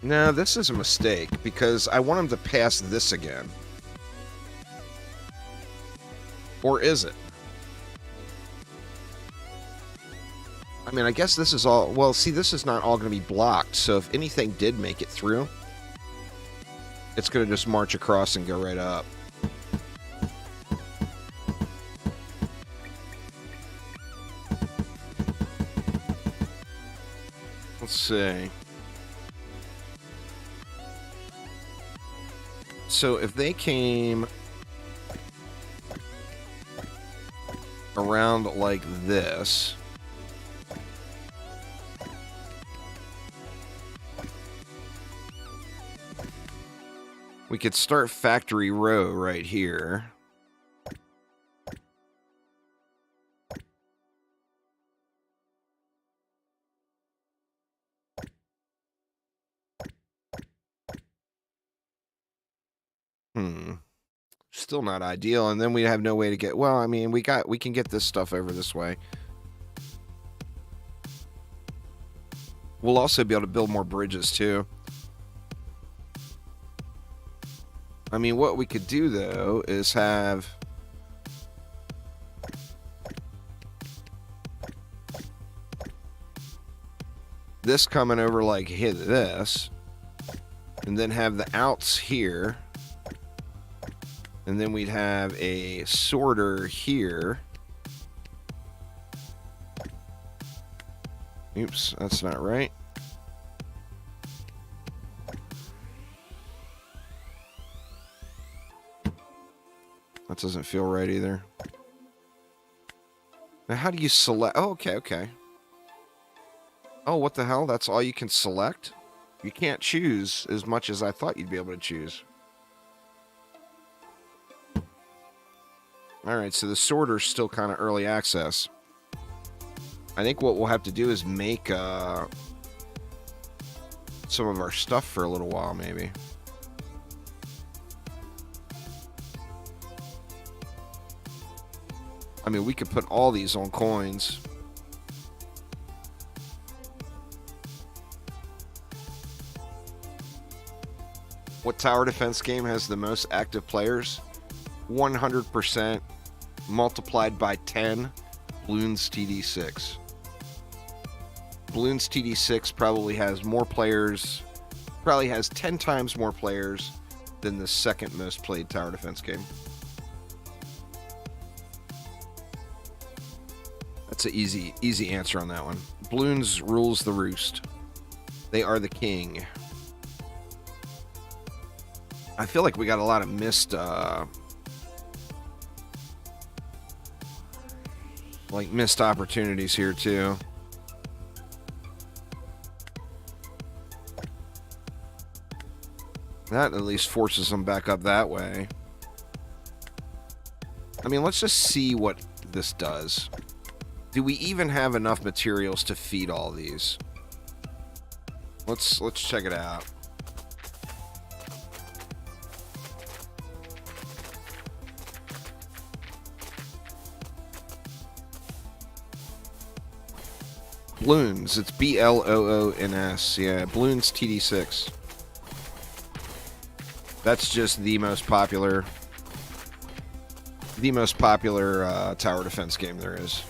Speaker 1: No, this is a mistake, because I want him to pass this again. Or is it? I mean, I guess this is all... Well, see, this is not all going to be blocked, so if anything did make it through, it's going to just march across and go right up. Let's see. So if they came around like this, we could start factory row right here. Still not ideal, and then we have no way to get... Well, I mean, we can get this stuff over this way. We'll also be able to build more bridges, too. I mean, what we could do, though, is have... this coming over like this, and then have the outs here. And then we'd have a sorter here. Oops, that's not right. That doesn't feel right either. Now, how do you select? Oh, okay, okay. Oh, what the hell? That's all you can select? You can't choose as much as I thought you'd be able to choose. Alright, so the sorter's still kind of early access. I think what we'll have to do is make some of our stuff for a little while, maybe. I mean, we could put all these on coins. What tower defense game has the most active players? 100%. Multiplied by 10, Bloons TD6. Bloons TD6 probably has more players, probably has 10 times more players than the second most played tower defense game. That's an easy answer on that one. Bloons rules the roost. They are the king. I feel like we got a lot of missed, missed opportunities here too. That at least forces them back up that way. I mean, let's just see what this does. Do we even have enough materials to feed all these? Let's check it out. Bloons. It's Bloons. Yeah, Bloons TD6. That's just the most popular tower defense game there is.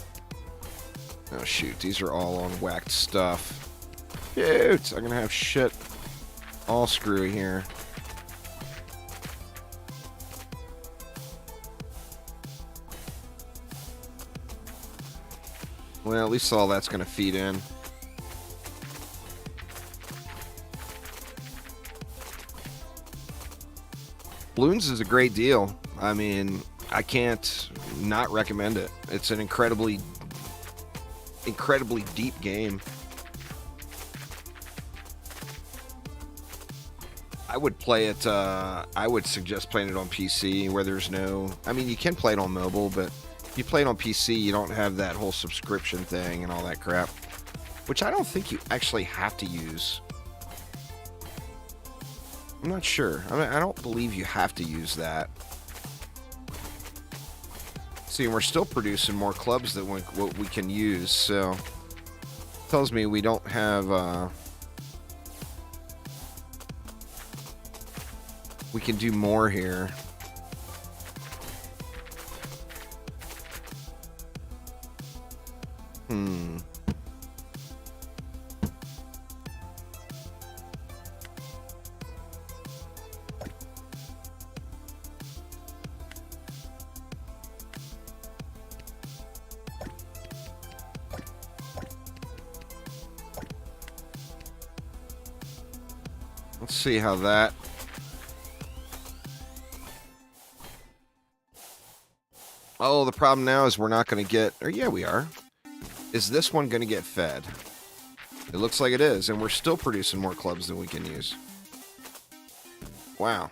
Speaker 1: Oh shoot, these are all on whacked stuff. Shoot, I'm gonna have shit all screwy here. Well, at least all that's gonna feed in. Bloons is a great deal. I mean, I can't not recommend it. It's an incredibly deep game. I would play it, I would suggest playing it on PC where there's no... I mean, you can play it on mobile, but if you play it on PC, you don't have that whole subscription thing and all that crap. Which I don't think you actually have to use. I'm not sure. I don't believe you have to use that. See, we're still producing more clubs than what we can use, so... Tells me we don't have, we can do more here. Let's see how that... Oh, the problem now is we're not going to get... Or yeah, we are. Is this one going to get fed? It looks like it is, and we're still producing more clubs than we can use. Wow.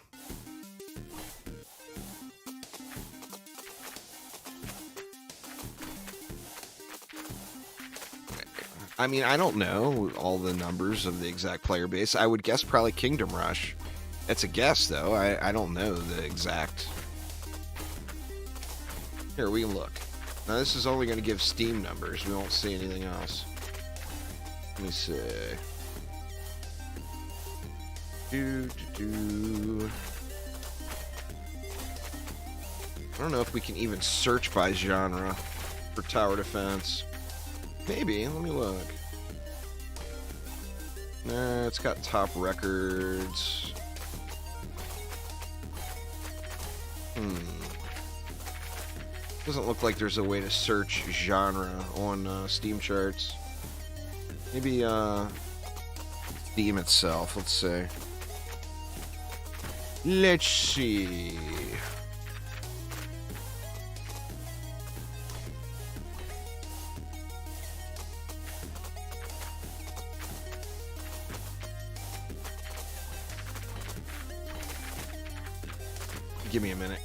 Speaker 1: I mean, I don't know all the numbers of the exact player base. I would guess probably Kingdom Rush. It's a guess, though. I don't know the exact... Here, we can look. Now, this is only going to give Steam numbers. We won't see anything else. Let me see. I don't know if we can even search by genre for tower defense. Maybe. Let me look. Nah, it's got top records. Doesn't look like there's a way to search genre on Steam charts. Maybe Steam itself. Let's see. Let's see. Give me a minute.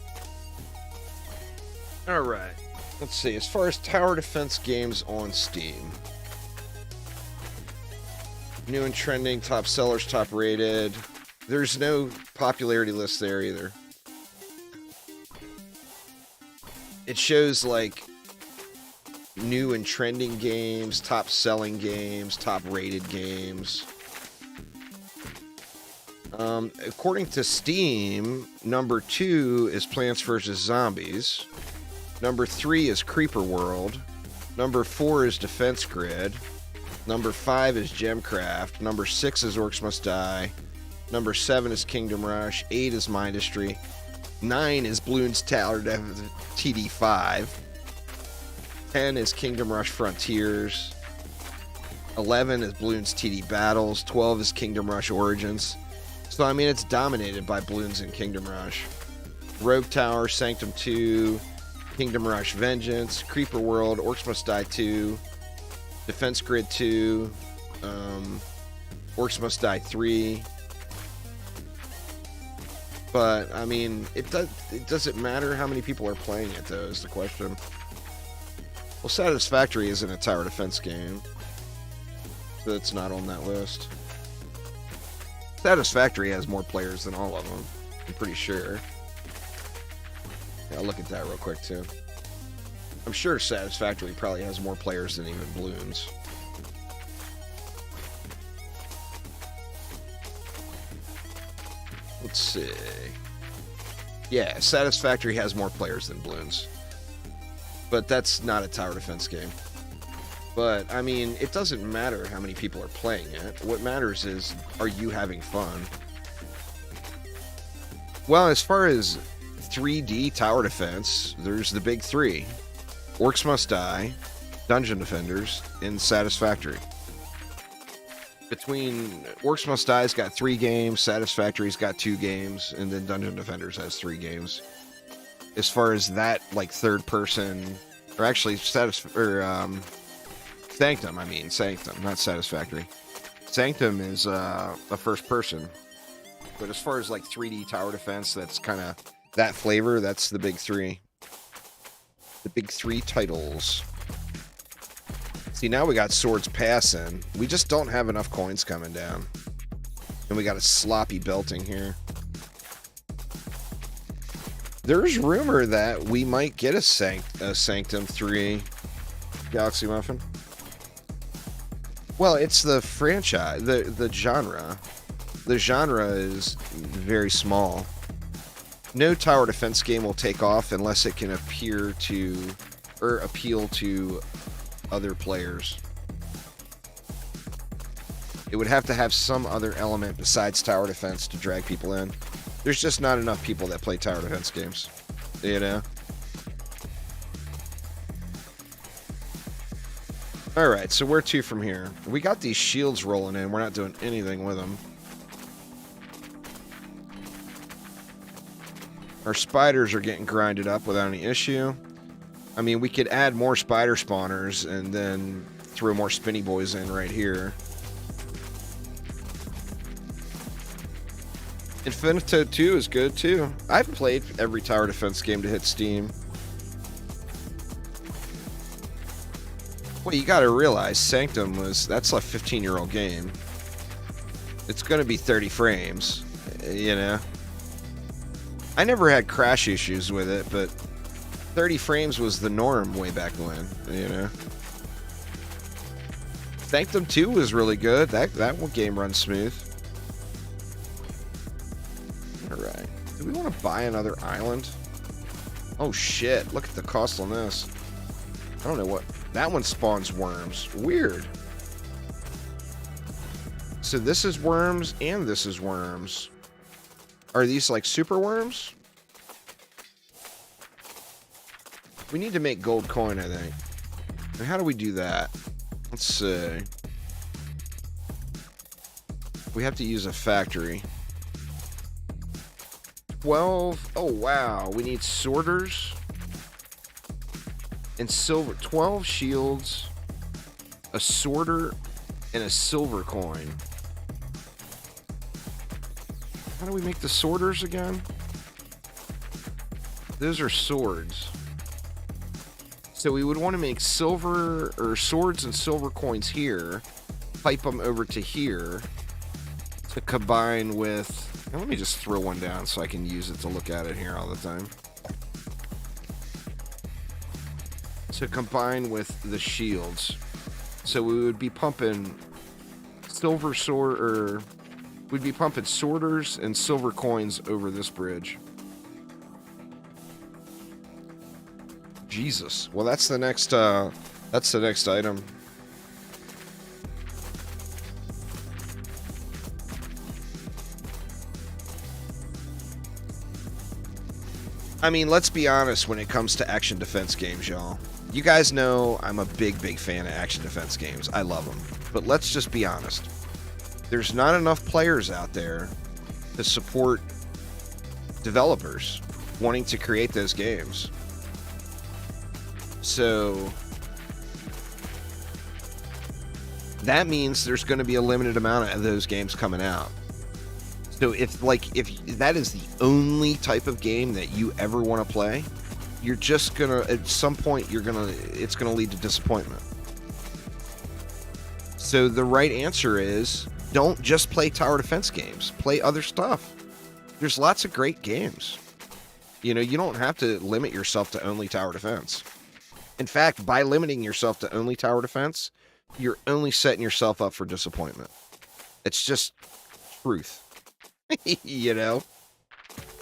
Speaker 1: Alright, let's see. As far as tower defense games on Steam, new and trending, top sellers, top rated. There's no popularity list there either. It shows like new and trending games, top selling games, top rated games. According to Steam, number 2 is Plants vs. Zombies. Number 3 is Creeper World. Number 4 is Defense Grid. Number 5 is Gemcraft. Number 6 is Orcs Must Die. Number 7 is Kingdom Rush. 8 is Mindustry. 9 is Bloons Tower TD5. 10 is Kingdom Rush Frontiers. 11 is Bloons TD Battles. 12 is Kingdom Rush Origins. So, I mean, it's dominated by Bloons and Kingdom Rush. Rogue Tower, Sanctum 2, Kingdom Rush Vengeance, Creeper World, Orcs Must Die 2, Defense Grid 2, Orcs Must Die 3. But, I mean, it doesn't matter how many people are playing it, though, is the question. Well, Satisfactory isn't a tower defense game, so it's not on that list. Satisfactory has more players than all of them, I'm pretty sure. Yeah, I'll look at that real quick, too. I'm sure Satisfactory probably has more players than even Bloons. Let's see. Yeah, Satisfactory has more players than Bloons. But that's not a tower defense game. But, I mean, it doesn't matter how many people are playing it. What matters is, are you having fun? Well, as far as 3D tower defense, there's the big three. Orcs Must Die, Dungeon Defenders, and Satisfactory. Between Orcs Must Die's got 3 games, Satisfactory's got 2 games, and then Dungeon Defenders has 3 games. As far as that, like, third person, or actually Sanctum, not Satisfactory. Sanctum is a first person. But as far as, like, 3D tower defense, that's kind of that flavor, that's the big 3. The big 3 titles. See, now we got Swords passing. We just don't have enough coins coming down. And we got a sloppy belting here. There's rumor that we might get a Sanctum 3 Galaxy Muffin. Well, it's the franchise, the genre. The genre is very small. No tower defense game will take off unless it can appeal to other players. It would have to have some other element besides tower defense to drag people in. There's just not enough people that play tower defense games, you know? Alright, so where to from here? We got these shields rolling in. We're not doing anything with them. Our spiders are getting grinded up without any issue. I mean, we could add more spider spawners and then throw more spinny boys in right here. Infinito 2 is good too. I've played every tower defense game to hit Steam. Well, you gotta realize Sanctum that's a 15-year-old game. It's gonna be 30 frames, you know. I never had crash issues with it, but 30 frames was the norm way back when, you know. Sanctum 2 was really good. That one game runs smooth. Alright. Do we want to buy another island? Oh shit, look at the cost on this. I don't know what... That one spawns worms. Weird. So this is worms and this is worms. Are these like super worms? We need to make gold coin, I think. And how do we do that? Let's see. We have to use a factory. 12. Oh, wow. We need sorters. And silver. 12 shields. A sorter. And a silver coin. How do we make the sorters again? Those are swords. So we would want to make silver or swords and silver coins here, pipe them over to here to combine with, and let me just throw one down so I can use it to look at it here all the time. To combine with the shields. So we would be pumping silver sword, or we'd be pumping sorters and silver coins over this bridge. Jesus. Well, that's the next item. I mean, let's be honest when it comes to action defense games, y'all. You guys know I'm a big fan of action defense games. I love them. But let's just be honest. There's not enough players out there to support developers wanting to create those games. So that means there's going to be a limited amount of those games coming out. So if that is the only type of game that you ever want to play, you're just gonna, at some point, it's gonna lead to disappointment. So the right answer is, don't just play tower defense games. Play other stuff. There's lots of great games. You know, you don't have to limit yourself to only tower defense. In fact, by limiting yourself to only tower defense, you're only setting yourself up for disappointment. It's just truth. You know?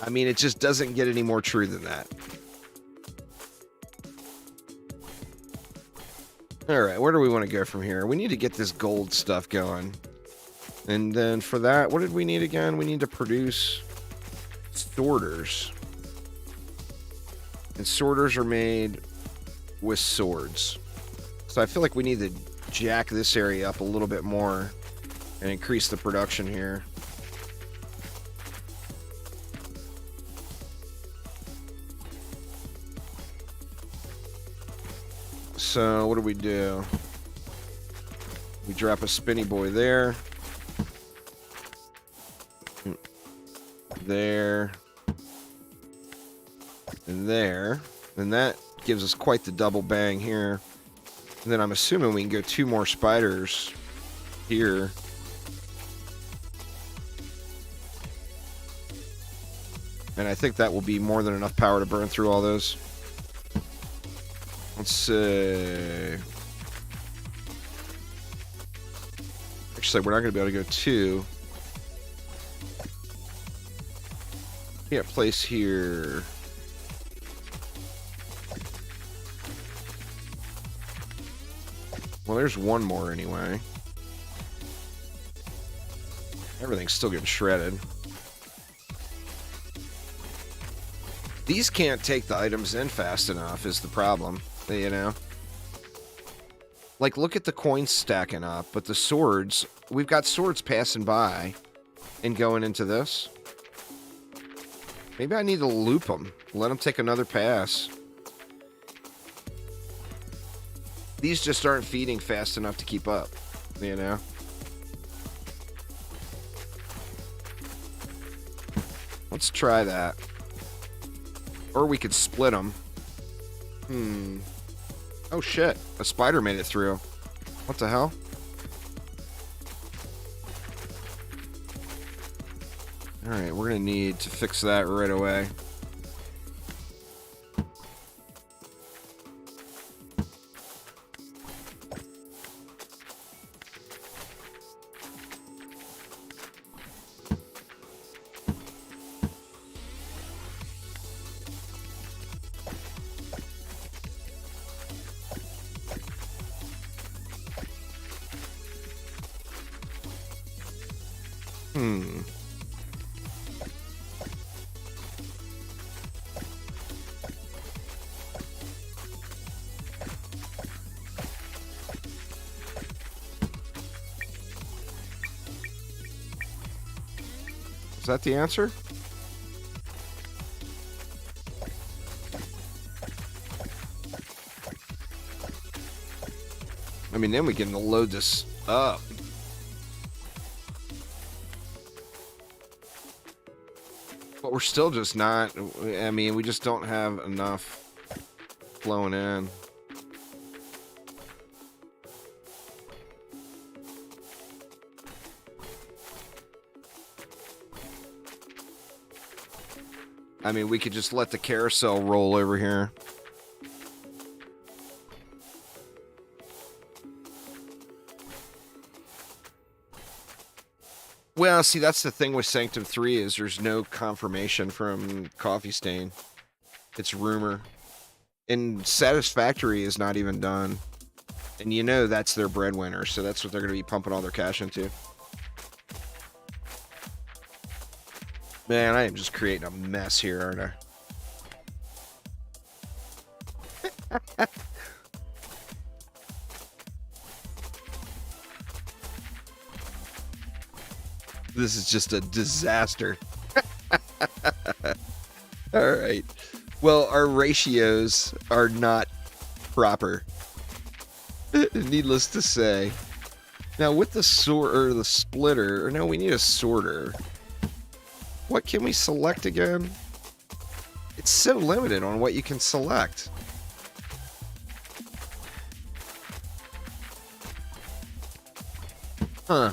Speaker 1: I mean, it just doesn't get any more true than that. Alright, where do we want to go from here? We need to get this gold stuff going. And then for that, what did we need again? We need to produce sorters. And sorters are made with swords. So I feel like we need to jack this area up a little bit more and increase the production here. So what do? We drop a spinny boy there. There. And there. And that gives us quite the double bang here. And then I'm assuming we can go 2 more spiders here. And I think that will be more than enough power to burn through all those. Let's see. Actually, we're not going to be able to go 2. Can't place here. Well, there's 1 more anyway. Everything's still getting shredded. These can't take the items in fast enough is the problem, you know? Like, look at the coins stacking up, but the swords, we've got swords passing by and going into this. Maybe I need to loop them. Let them take another pass. These just aren't feeding fast enough to keep up, you know? Let's try that. Or we could split them. Oh shit, a spider made it through. What the hell? Alright, we're gonna need to fix that right away. Is that the answer? I mean, then we can load this up. But we're still just not, I mean, we just don't have enough flowing in. I mean, we could just let the carousel roll over here. Well, see, that's the thing with Sanctum 3 is there's no confirmation from Coffee Stain. It's rumor. And Satisfactory is not even done. And you know that's their breadwinner, so that's what they're going to be pumping all their cash into. Man, I am just creating a mess here, aren't I? This is just a disaster. All right. Well, our ratios are not proper. Needless to say. Now, with the the splitter, or no, we need a sorter. What can we select again? It's so limited on what you can select. Huh.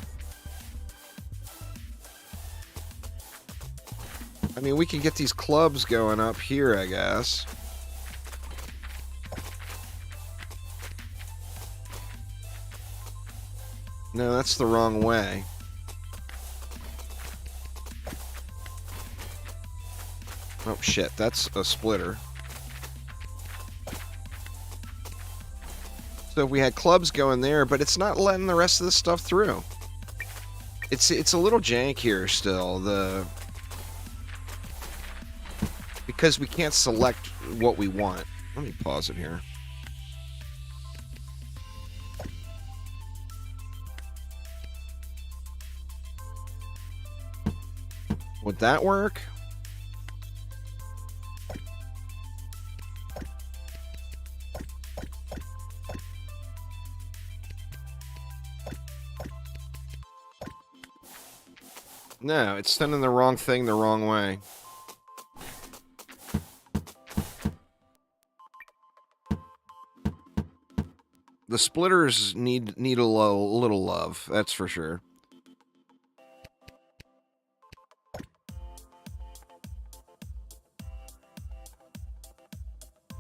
Speaker 1: I mean, we can get these clubs going up here, I guess. No, that's the wrong way. Oh, shit, that's a splitter. So if we had clubs going there, but it's not letting the rest of the stuff through. It's a little jank here still, because we can't select what we want. Let me pause it here. Would that work? No, it's sending the wrong thing the wrong way. The splitters need a little love, that's for sure.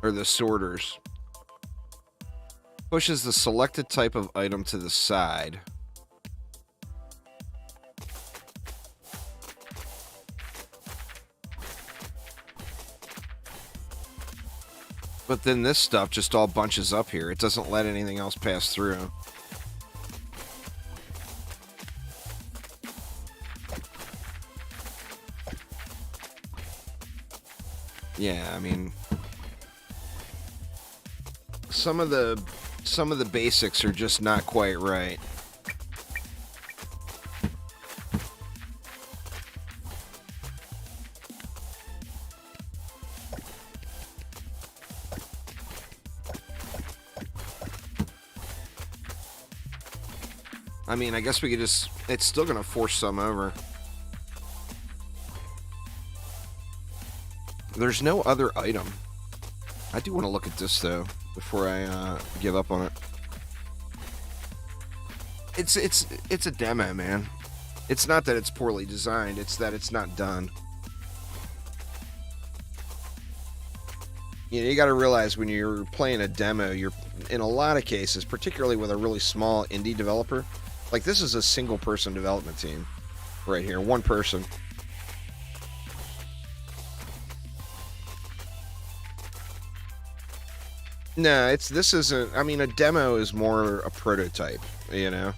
Speaker 1: Or the sorters. Pushes the selected type of item to the side. But then this stuff just all bunches up here. It doesn't let anything else pass through. Yeah, I mean, some of the basics are just not quite right. I mean, I guess we could just... It's still going to force some over. There's no other item. I do want to look at this, though, before I give up on it. It's a demo, man. It's not that it's poorly designed. It's that it's not done. You know, you got to realize when you're playing a demo, you're, in a lot of cases, particularly with a really small indie developer, like this is a single-person development team right here, one person. No, this isn't, I mean, a demo is more a prototype, you know?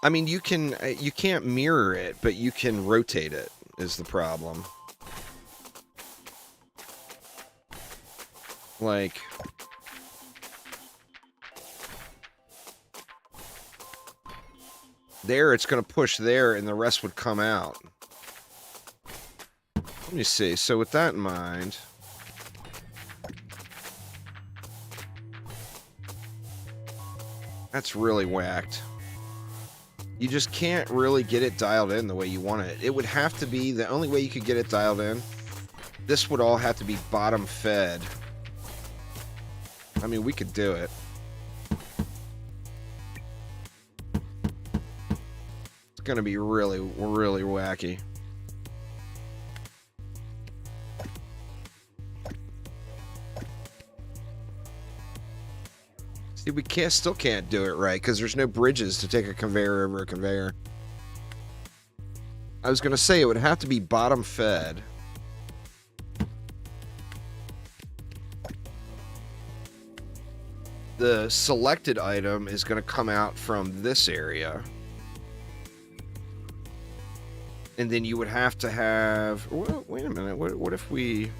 Speaker 1: I mean, you can't mirror it, but you can rotate it, is the problem. Like... There, it's going to push there, and the rest would come out. Let me see. So with that in mind... That's really whacked. You just can't really get it dialed in the way you want it. It would have to be... The only way you could get it dialed in, this would all have to be bottom fed. I mean, we could do it. Gonna be really, really wacky. See, we still can't do it right because there's no bridges to take a conveyor over a conveyor. I was gonna say it would have to be bottom fed. The selected item is gonna come out from this area. And then you would have to have... Well, wait a minute. What if we...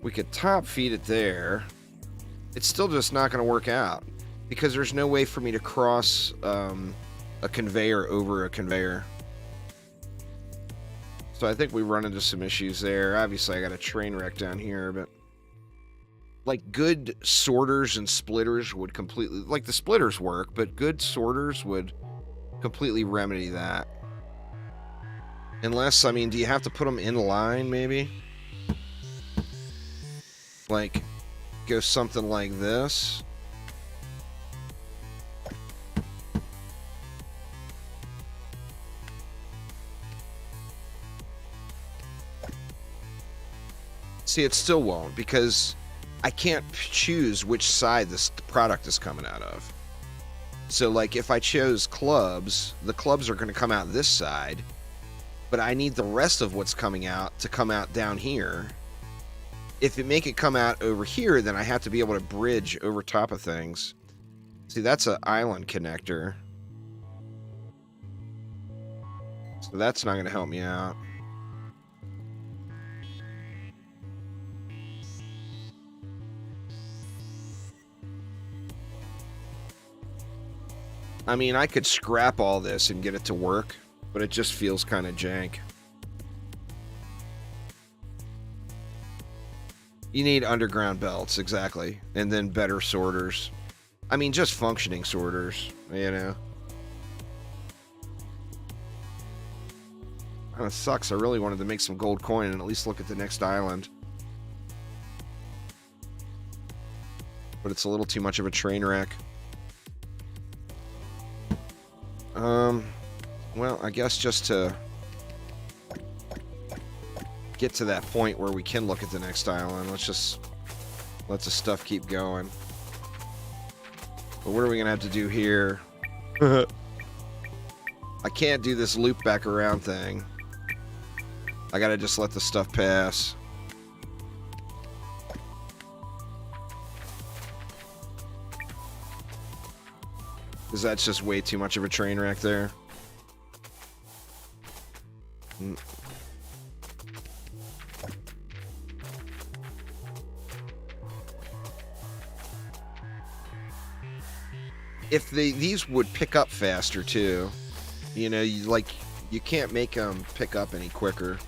Speaker 1: We could top feed it there. It's still just not going to work out. Because there's no way for me to cross a conveyor over a conveyor. So I think we run into some issues there. Obviously, I got a train wreck down here, but... Like, good sorters and splitters would completely... Like, the splitters work, but good sorters would completely remedy that. Unless, I mean, do you have to put them in line, maybe? Like, go something like this. See, it still won't, because I can't choose which side this product is coming out of. So, like, if I chose clubs, the clubs are going to come out this side, but I need the rest of what's coming out to come out down here. If it make it come out over here, then I have to be able to bridge over top of things. See, that's an island connector. So that's not going to help me out. I mean, I could scrap all this and get it to work, but it just feels kind of jank. You need underground belts, exactly. And then better sorters. I mean, just functioning sorters, you know. Kind of sucks. I really wanted to make some gold coin and at least look at the next island. But it's a little too much of a train wreck. Well, I guess just to get to that point where we can look at the next island, let's just let the stuff keep going. But what are we gonna have to do here? I can't do this loop back around thing. I gotta just let the stuff pass. Because that's just way too much of a train wreck there. If these would pick up faster too, you know, you can't make them pick up any quicker.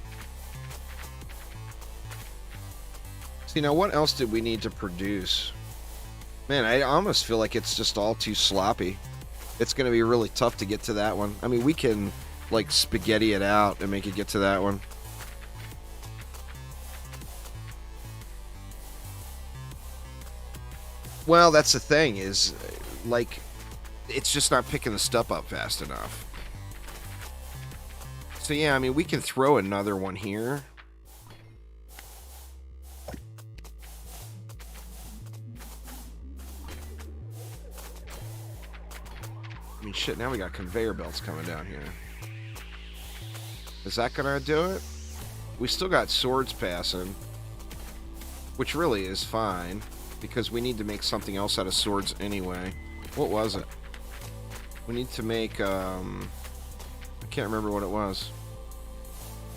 Speaker 1: See, now what else did we need to produce? Man, I almost feel like it's just all too sloppy. It's going to be really tough to get to that one. I mean, we can, like, spaghetti it out and make it get to that one. Well, that's the thing, is, like, it's just not picking the stuff up fast enough. So, yeah, I mean, we can throw another one here. I mean, shit, now we got conveyor belts coming down here. Is that gonna do it? We still got swords passing, which really is fine, because we need to make something else out of swords anyway. What was it? We need to make, I can't remember what it was.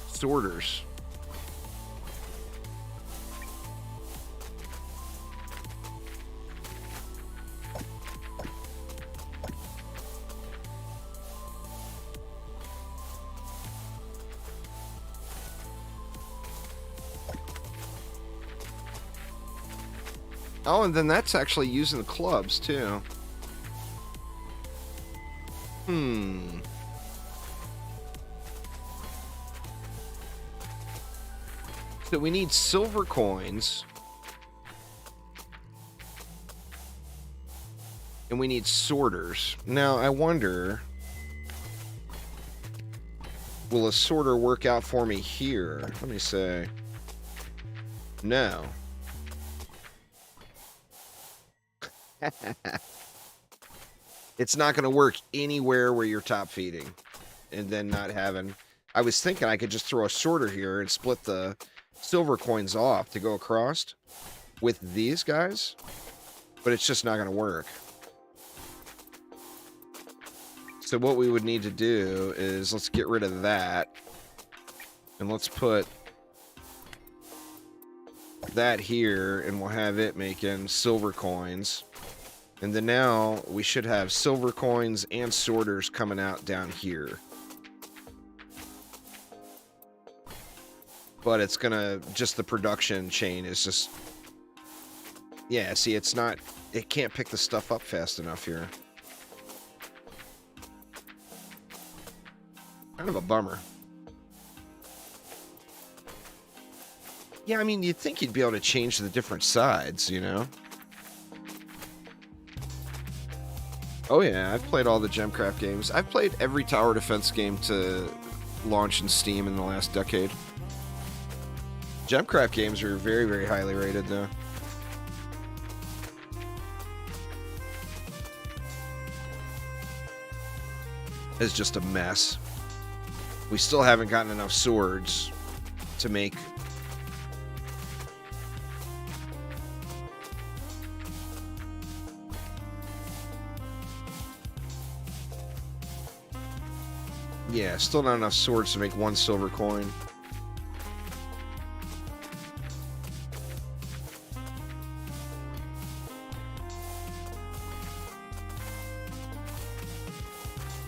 Speaker 1: Sorters. Oh, and then that's actually using the clubs, too. So we need silver coins. And we need sorters. Now, I wonder... Will a sorter work out for me here? Let me say... No. It's not going to work anywhere where you're top feeding and then not having... I was thinking I could just throw a sorter here and split the silver coins off to go across with these guys, but it's just not going to work. So what we would need to do is let's get rid of that. And let's put that here, and we'll have it making silver coins. And then now we should have silver coins and sorters coming out down here. But it's gonna, just the production chain is just, yeah, see, it's not, it can't pick the stuff up fast enough here. Kind of a bummer. Yeah, I mean, you'd think you'd be able to change the different sides, you know? Oh yeah, I've played all the Gemcraft games. I've played every tower defense game to launch in Steam in the last decade. Gemcraft games are very, very highly rated, though. It's just a mess. We still haven't gotten enough swords to make... Yeah, still not enough swords to make one silver coin.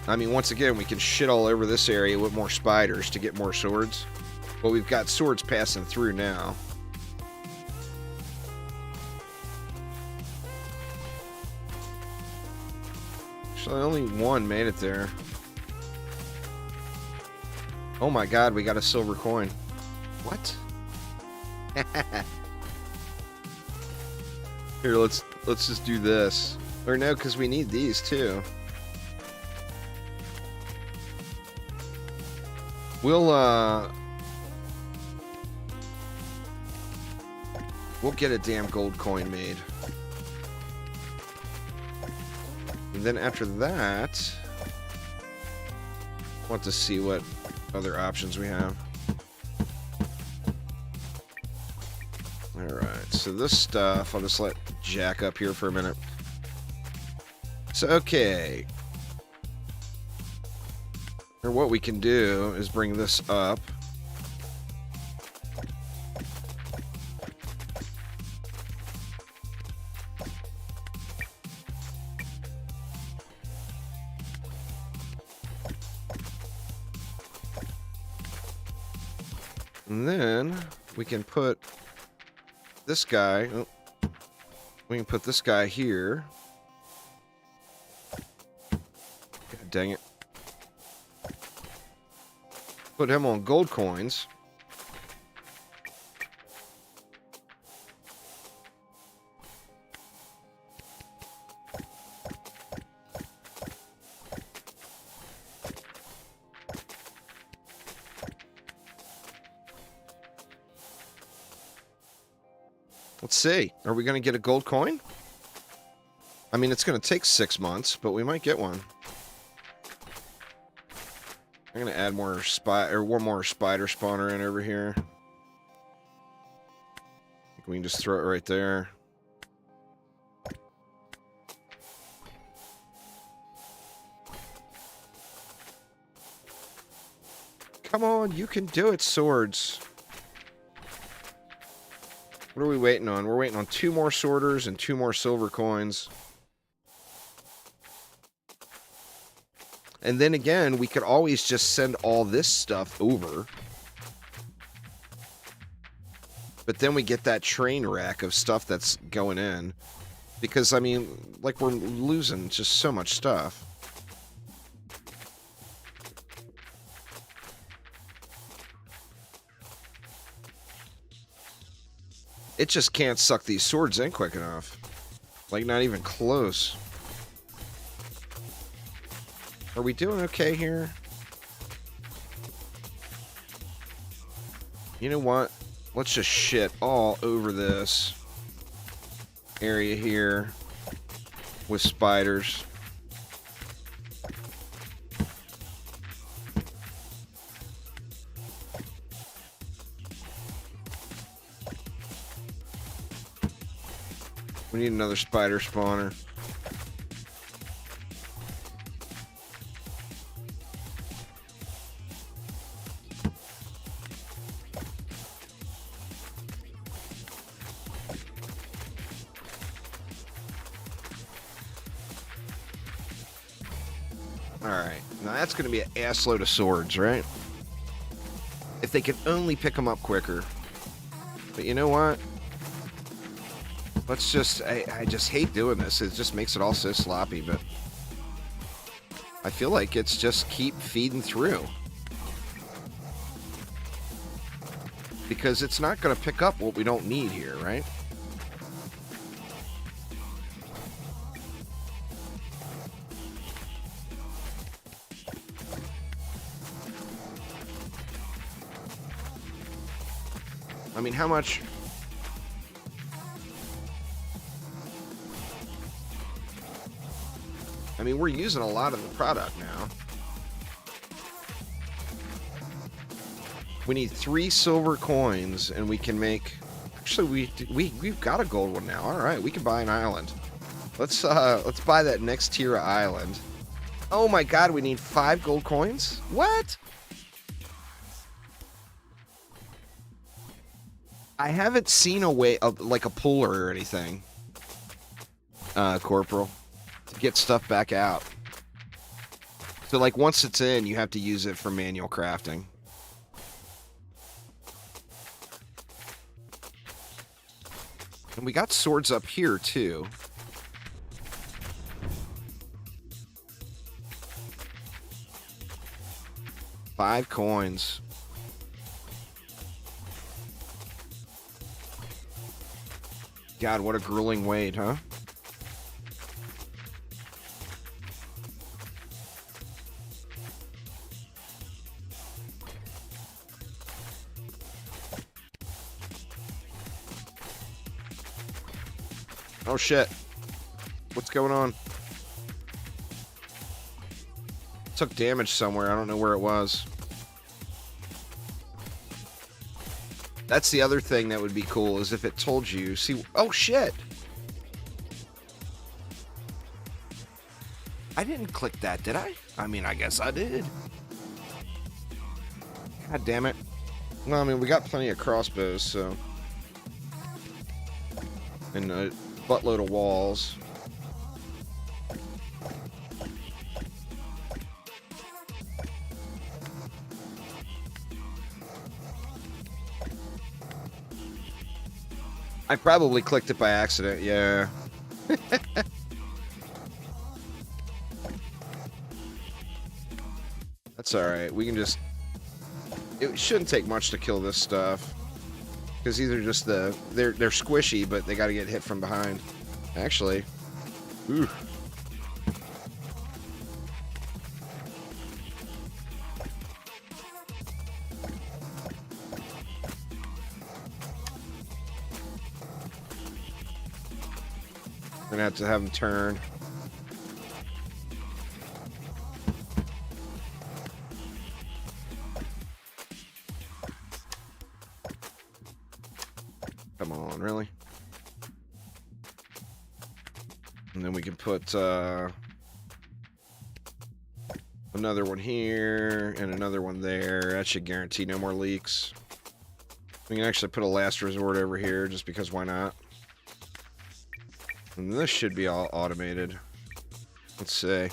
Speaker 1: I mean, once again, we can shit all over this area with more spiders to get more swords. But we've got swords passing through now. Actually, only one made it there. Oh my god, we got a silver coin. What? Here, let's just do this. Or no, because we need these too. We'll get a damn gold coin made. And then after that, I want to see what other options we have. Alright, so this stuff, I'll just let Jack up here for a minute. So, okay. Or what we can do is bring this up. And then we can put this guy, oh, we can put this guy here. God dang it. Put him on gold coins. Let's see. Are we going to get a gold coin? I mean, it's going to take 6 months, but we might get one. I'm going to add more one more spider spawner in over here. I think we can just throw it right there. Come on, you can do it, swords. What are we waiting on? We're waiting on 2 more sorters and 2 more silver coins. And then again, we could always just send all this stuff over. But then we get that train wreck of stuff that's going in. Because, I mean, like, we're losing just so much stuff. It just can't suck these swords in quick enough. Like, not even close. Are we doing okay here? You know what? Let's just shit all over this area here with spiders. We need another spider spawner. Alright, now that's going to be an assload of swords, right? If they could only pick them up quicker. But you know what? Let's just... I just hate doing this. It just makes it all so sloppy, but... I feel like it's just keep feeding through. Because it's not going to pick up what we don't need here, right? I mean, how much... I mean, we're using a lot of the product now. We need 3 silver coins, and we can make... Actually, we've got a gold one now. All right, we can buy an island. Let's buy that next tier of island. Oh my god, we need 5 gold coins? What? I haven't seen a way, like a puller or anything, Corporal, to get stuff back out. So, like, once it's in, you have to use it for manual crafting. And we got swords up here, too. $5 coins. God, what a grueling wait, huh? Oh shit. What's going on? Took damage somewhere. I don't know where it was. That's the other thing that would be cool, is if it told you. See, oh shit! I didn't click that, did I? I mean, I guess I did. God damn it. Well, I mean, we got plenty of crossbows, so... And a buttload of walls. I probably clicked it by accident, yeah. That's alright, we can just... It shouldn't take much to kill this stuff. Because these are just the... They're squishy, but they gotta get hit from behind. Actually... Ooh. Gonna have to have them turn. Come on, really? And then we can put another one here and another one there. That should guarantee no more leaks. We can actually put a last resort over here just because why not? And this should be all automated. Let's see.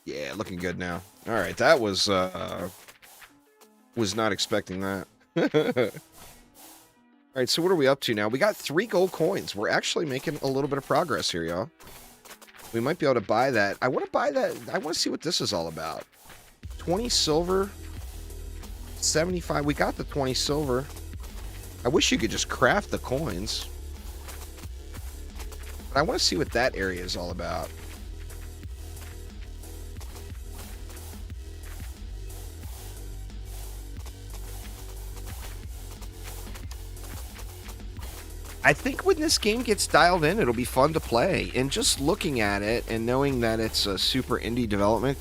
Speaker 1: Yeah, looking good now. All right, that was not expecting that. All right, so what are we up to now? We got 3 gold coins. We're actually making a little bit of progress here, y'all. We might be able to buy that. I want to buy that. I want to see what this is all about. 20 silver. 75. We got the 20 silver. I wish you could just craft the coins. But I want to see what that area is all about. I think when this game gets dialed in, it'll be fun to play. And just looking at it and knowing that it's a super indie development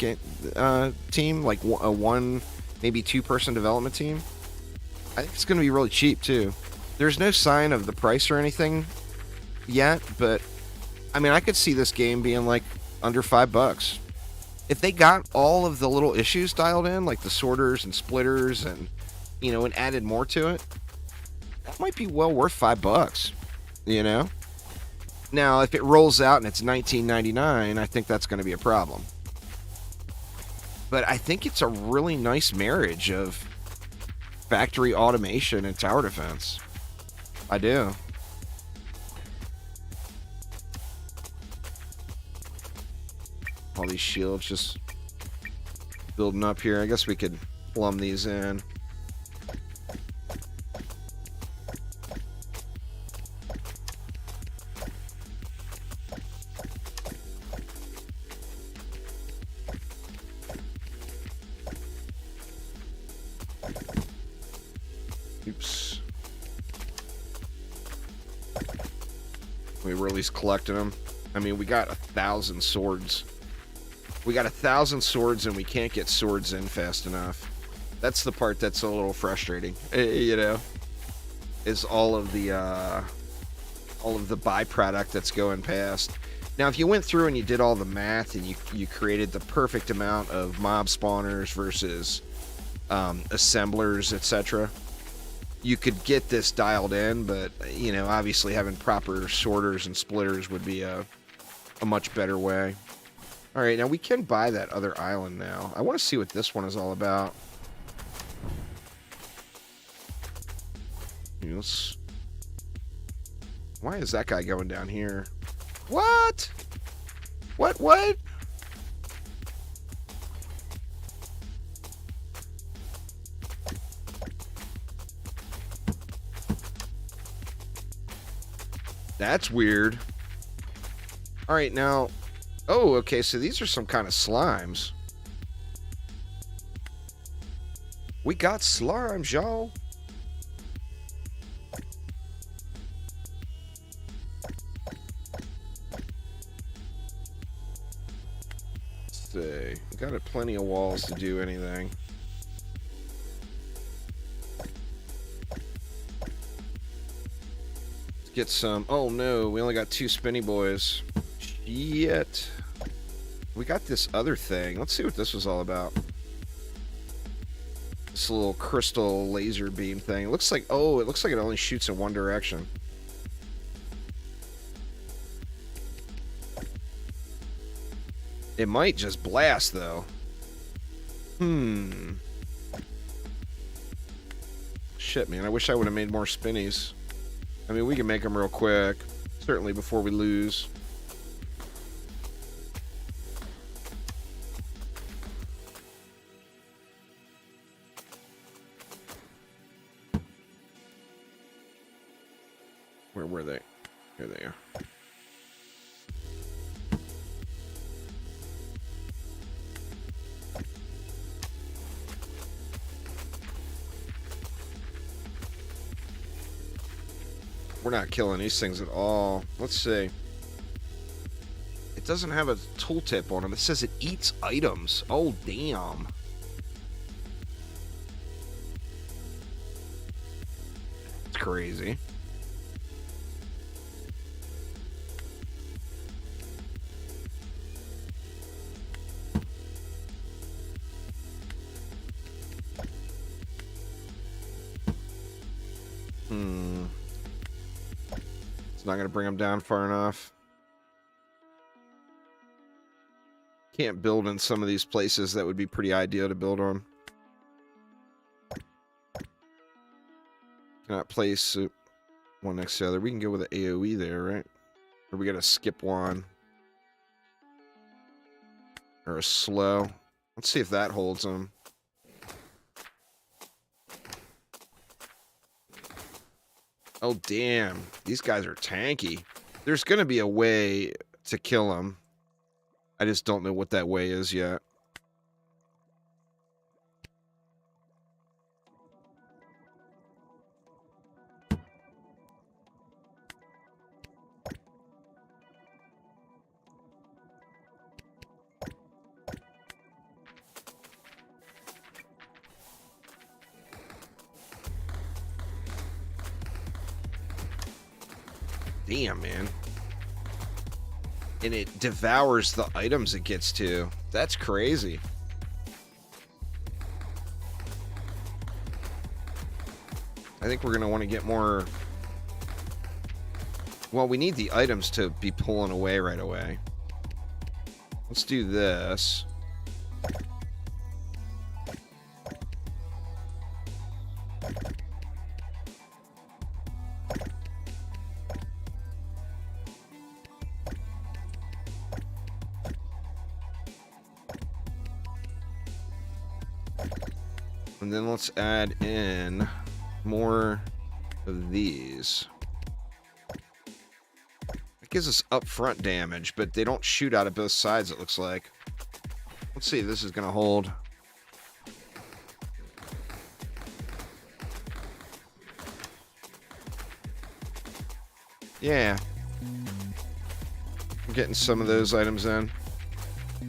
Speaker 1: team, like a one, maybe 2-person development team, I think it's going to be really cheap too. There's no sign of the price or anything yet, but I mean, I could see this game being like under $5. If they got all of the little issues dialed in, like the sorters and splitters and, you know, and added more to it, that might be well worth $5, you know? Now, if it rolls out and it's $19.99, I think that's going to be a problem. But I think it's a really nice marriage of factory automation and tower defense. I do. All these shields just building up here. I guess we could plumb these in. Oops. We were at least collecting them. I mean, we got 1,000 swords. We got 1,000 swords and we can't get swords in fast enough. That's the part that's a little frustrating, you know, is all of the byproduct that's going past. Now, if you went through and you did all the math and you created the perfect amount of mob spawners versus assemblers, etc., you could get this dialed in, but, you know, obviously having proper sorters and splitters would be a much better way. All right, now we can buy that other island now. I want to see what this one is all about. Yes. Why is that guy going down here? What? What? That's weird. All right, now... Oh, okay, so these are some kind of slimes. We got slimes, y'all. Let's see. We got plenty of walls to do anything. Let's get some... Oh, no, we only got 2 spinny boys. Shit. We got this other thing. Let's see what this was all about. This little crystal laser beam thing. It looks like... Oh, it looks like it only shoots in one direction. It might just blast, though. Shit, man. I wish I would have made more spinnies. I mean, we can make them real quick. Certainly before we lose. Where were they? Here they are. We're not killing these things at all. Let's see. It doesn't have a tooltip on them. It says it eats items. Oh, damn. It's crazy. It's not going to bring them down far enough. Can't build in some of these places that would be pretty ideal to build on. Cannot place one next to the other. We can go with an AoE there, right? Or we got to skip one. Or a slow. Let's see if that holds them. Oh, damn. These guys are tanky. There's going to be a way to kill them. I just don't know what that way is yet. Damn, man. And it devours the items it gets to. That's crazy. I think we're going to want to get more... Well, we need the items to be pulling away right away. Let's do this. And then let's add in more of these. It gives us upfront damage, but they don't shoot out of both sides, it looks like. Let's see if this is going to hold. Yeah. I'm getting some of those items in.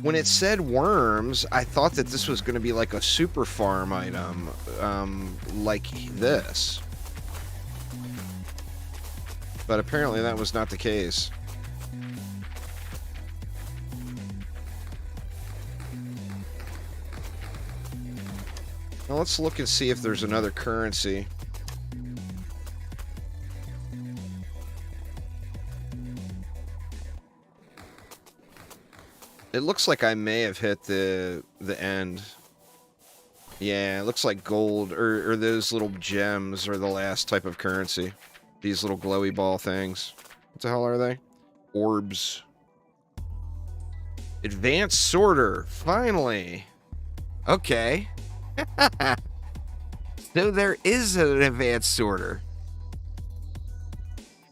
Speaker 1: When it said worms, I thought that this was going to be like a super farm item, like this. But apparently that was not the case. Now let's look and see if there's another currency. It looks like I may have hit the end. Yeah, it looks like gold or those little gems are the last type of currency. These little glowy ball things. What the hell are they? Orbs. Advanced sorter. Finally. Okay. So there is an advanced sorter.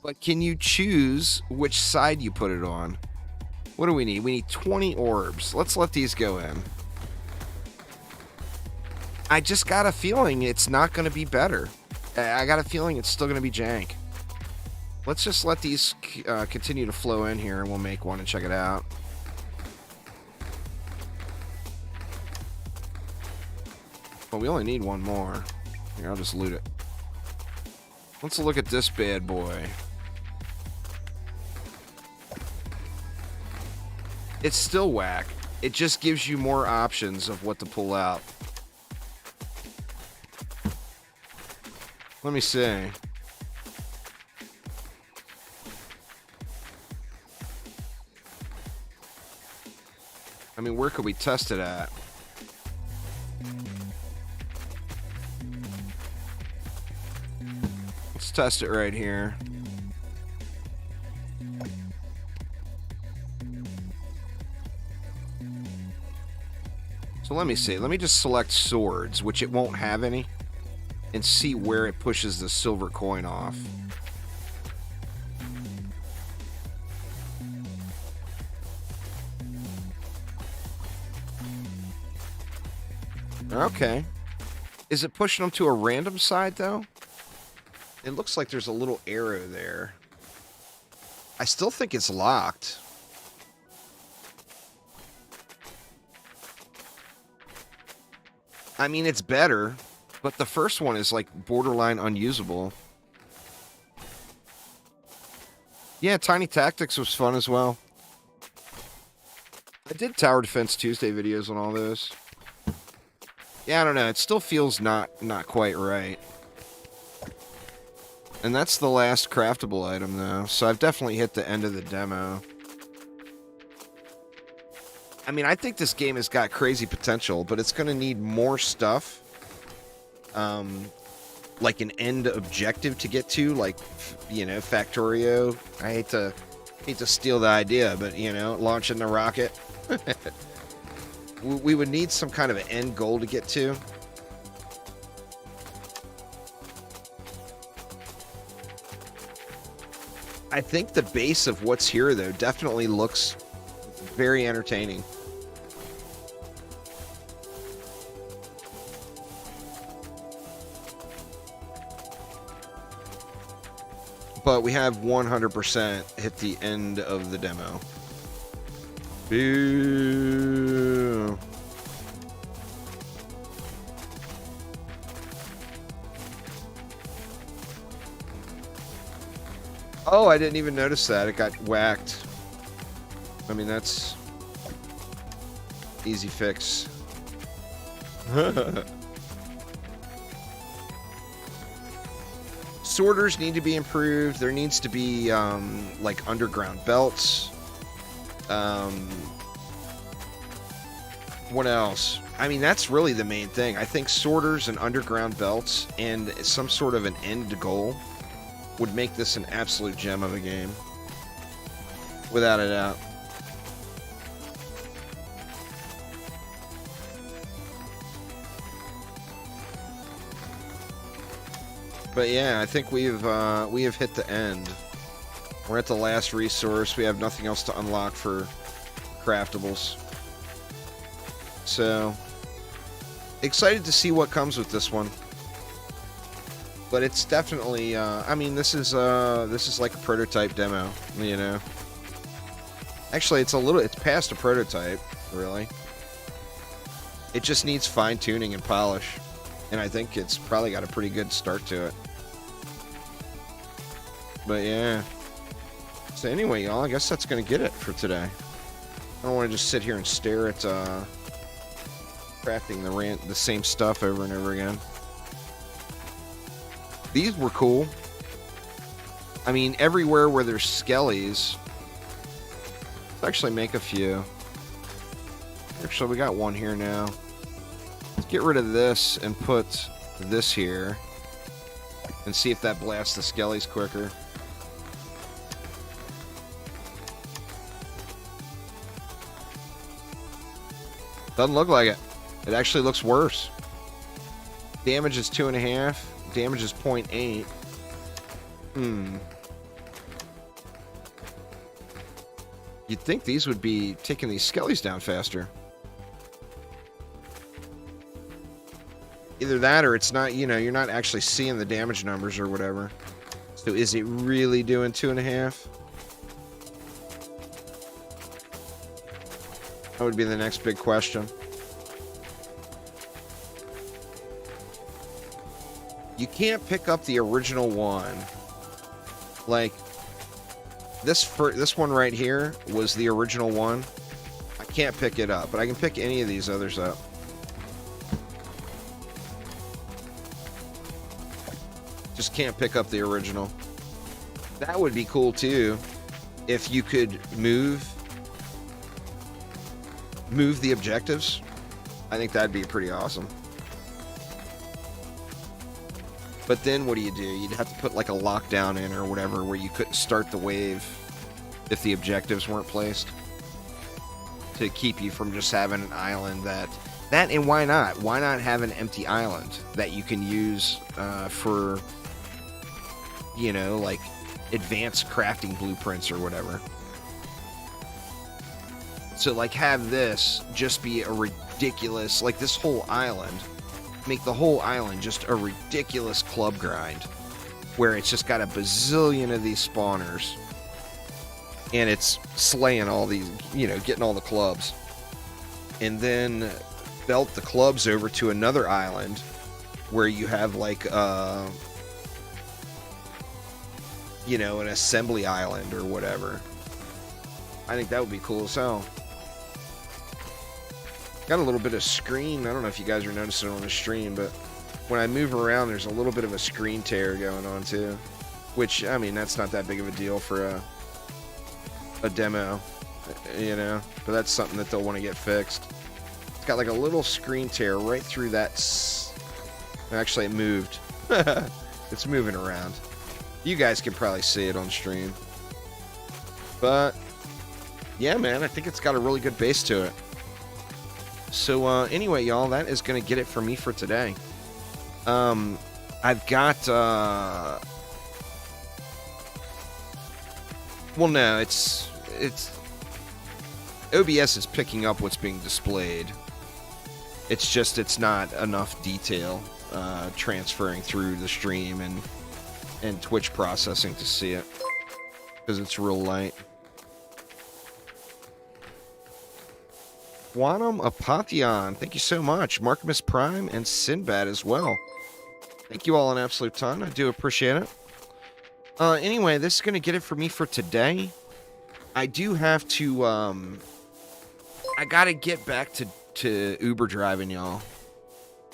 Speaker 1: But can you choose which side you put it on? What do we need? We need 20 orbs. Let's let these go in. I just got a feeling it's not going to be better. I got a feeling it's still going to be jank. Let's just let these continue to flow in here, and we'll make one and check it out. Well, we only need one more. Here, I'll just loot it. Let's look at this bad boy. It's still whack. It just gives you more options of what to pull out. Let me see. I mean, where could we test it at? Let's test it right here. So let me see. Let me just select swords, which it won't have any, and see where it pushes the silver coin off. Okay. Is it pushing them to a random side, though? It looks like there's a little arrow there. I still think it's locked. I mean, it's better, but the first one is, like, borderline unusable. Yeah, Tiny Tactics was fun as well. I did Tower Defense Tuesday videos on all those. Yeah, I don't know. It still feels not quite right. And that's the last craftable item, though. So I've definitely hit the end of the demo. I mean, I think this game has got crazy potential, but it's going to need more stuff. Like an end objective to get to, like, you know, Factorio. I hate to steal the idea, but, you know, launching the rocket. We would need some kind of an end goal to get to. I think the base of what's here, though, definitely looks very entertaining. But we have 100% hit the end of the demo. Boo. Oh, I didn't even notice that. It got whacked. I mean, that's easy fix. sorters need to be improved. There needs to be, like, underground belts. What else? I mean, that's really the main thing. I think sorters and underground belts and some sort of an end goal would make this an absolute gem of a game. Without a doubt. But yeah, I think we have hit the end. We're at the last resource. We have nothing else to unlock for craftables. So, excited to see what comes with this one. But it's definitely, I mean, this is like a prototype demo, you know. Actually, it's past a prototype, really. It just needs fine-tuning and polish. And I think it's probably got a pretty good start to it. But yeah. So anyway, y'all, I guess that's going to get it for today. I don't want to just sit here and stare at crafting the same stuff over and over again. These were cool. I mean, everywhere where there's skellies. Let's actually make a few. Actually, we got one here now. Let's get rid of this and put this here. And see if that blasts the skellies quicker. Doesn't look like it. It actually looks worse. Damage is 2.5. Damage is 0.8. You'd think these would be taking these skellies down faster. Either that or it's not, you know, you're not actually seeing the damage numbers or whatever. So is it really doing 2.5? That would be the next big question. You can't pick up the original one. Like, this one right here was the original one. I can't pick it up, but I can pick any of these others up. Just can't pick up the original. That would be cool too, if you could move the objectives. I think that'd be pretty awesome. But then what do? You'd have to put like a lockdown in or whatever where you couldn't start the wave if the objectives weren't placed, to keep you from just having an island that and why not? Why not have an empty island that you can use for, you know, like advanced crafting blueprints or whatever. So, like, have this just be a ridiculous, like, this whole island, make the whole island just a ridiculous club grind, where it's just got a bazillion of these spawners, and it's slaying all these, you know, getting all the clubs. And then belt the clubs over to another island, where you have, like, you know, an assembly island or whatever. I think that would be cool as hell. Got a little bit of screen. I don't know if you guys are noticing on the stream, but when I move around, there's a little bit of a screen tear going on too. Which, I mean, that's not that big of a deal for a demo, you know. But that's something that they'll want to get fixed. It's got like a little screen tear right through that. Actually, it moved. It's moving around. You guys can probably see it on stream. But yeah, man, I think it's got a really good base to it. So anyway, y'all, that is going to get it for me for today. I've got well, no, it's OBS is picking up what's being displayed. It's just it's not enough detail transferring through the stream and Twitch processing to see it, because it's real light. Quantum Apotheon, thank you so much. Markimus Prime and Sinbad as well. Thank you all an absolute ton. I do appreciate it. Anyway, this is going to get it for me for today. I do have to, I got to get back to Uber driving, y'all.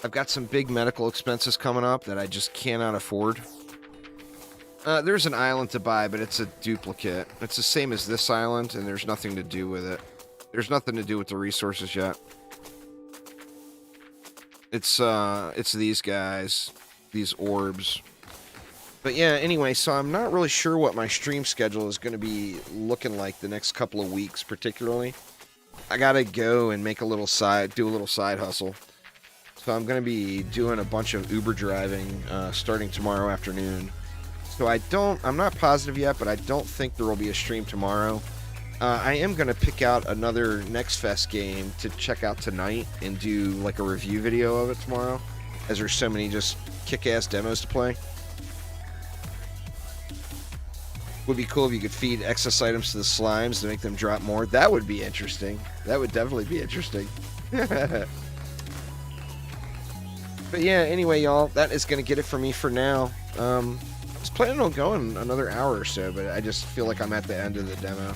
Speaker 1: I've got some big medical expenses coming up that I just cannot afford. There's an island to buy, but it's a duplicate. It's the same as this island, and there's nothing to do with it. There's nothing to do with the resources yet. It's these guys, these orbs. But yeah, anyway, so I'm not really sure what my stream schedule is going to be looking like the next couple of weeks, particularly. I gotta go and make a little do a little side hustle. So I'm going to be doing a bunch of Uber driving starting tomorrow afternoon. So I'm not positive yet, but I don't think there will be a stream tomorrow. I am going to pick out another Nextfest game to check out tonight and do like a review video of it tomorrow, as there's so many just kick-ass demos to play. Would be cool if you could feed excess items to the slimes to make them drop more. That would be interesting. That would definitely be interesting. But yeah, anyway, y'all, that is going to get it for me for now. I was planning on going another hour or so, but I just feel like I'm at the end of the demo.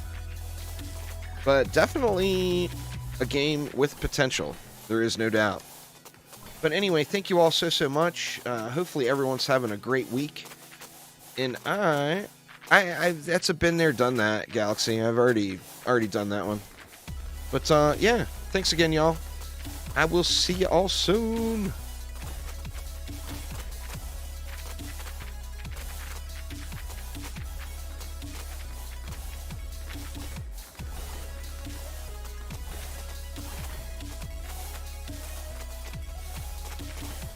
Speaker 1: But definitely a game with potential. There is no doubt. But anyway, thank you all so much. Hopefully everyone's having a great week. And that's a been there, done that, Galaxy. I've already done that one. But yeah, thanks again, y'all. I will see you all soon.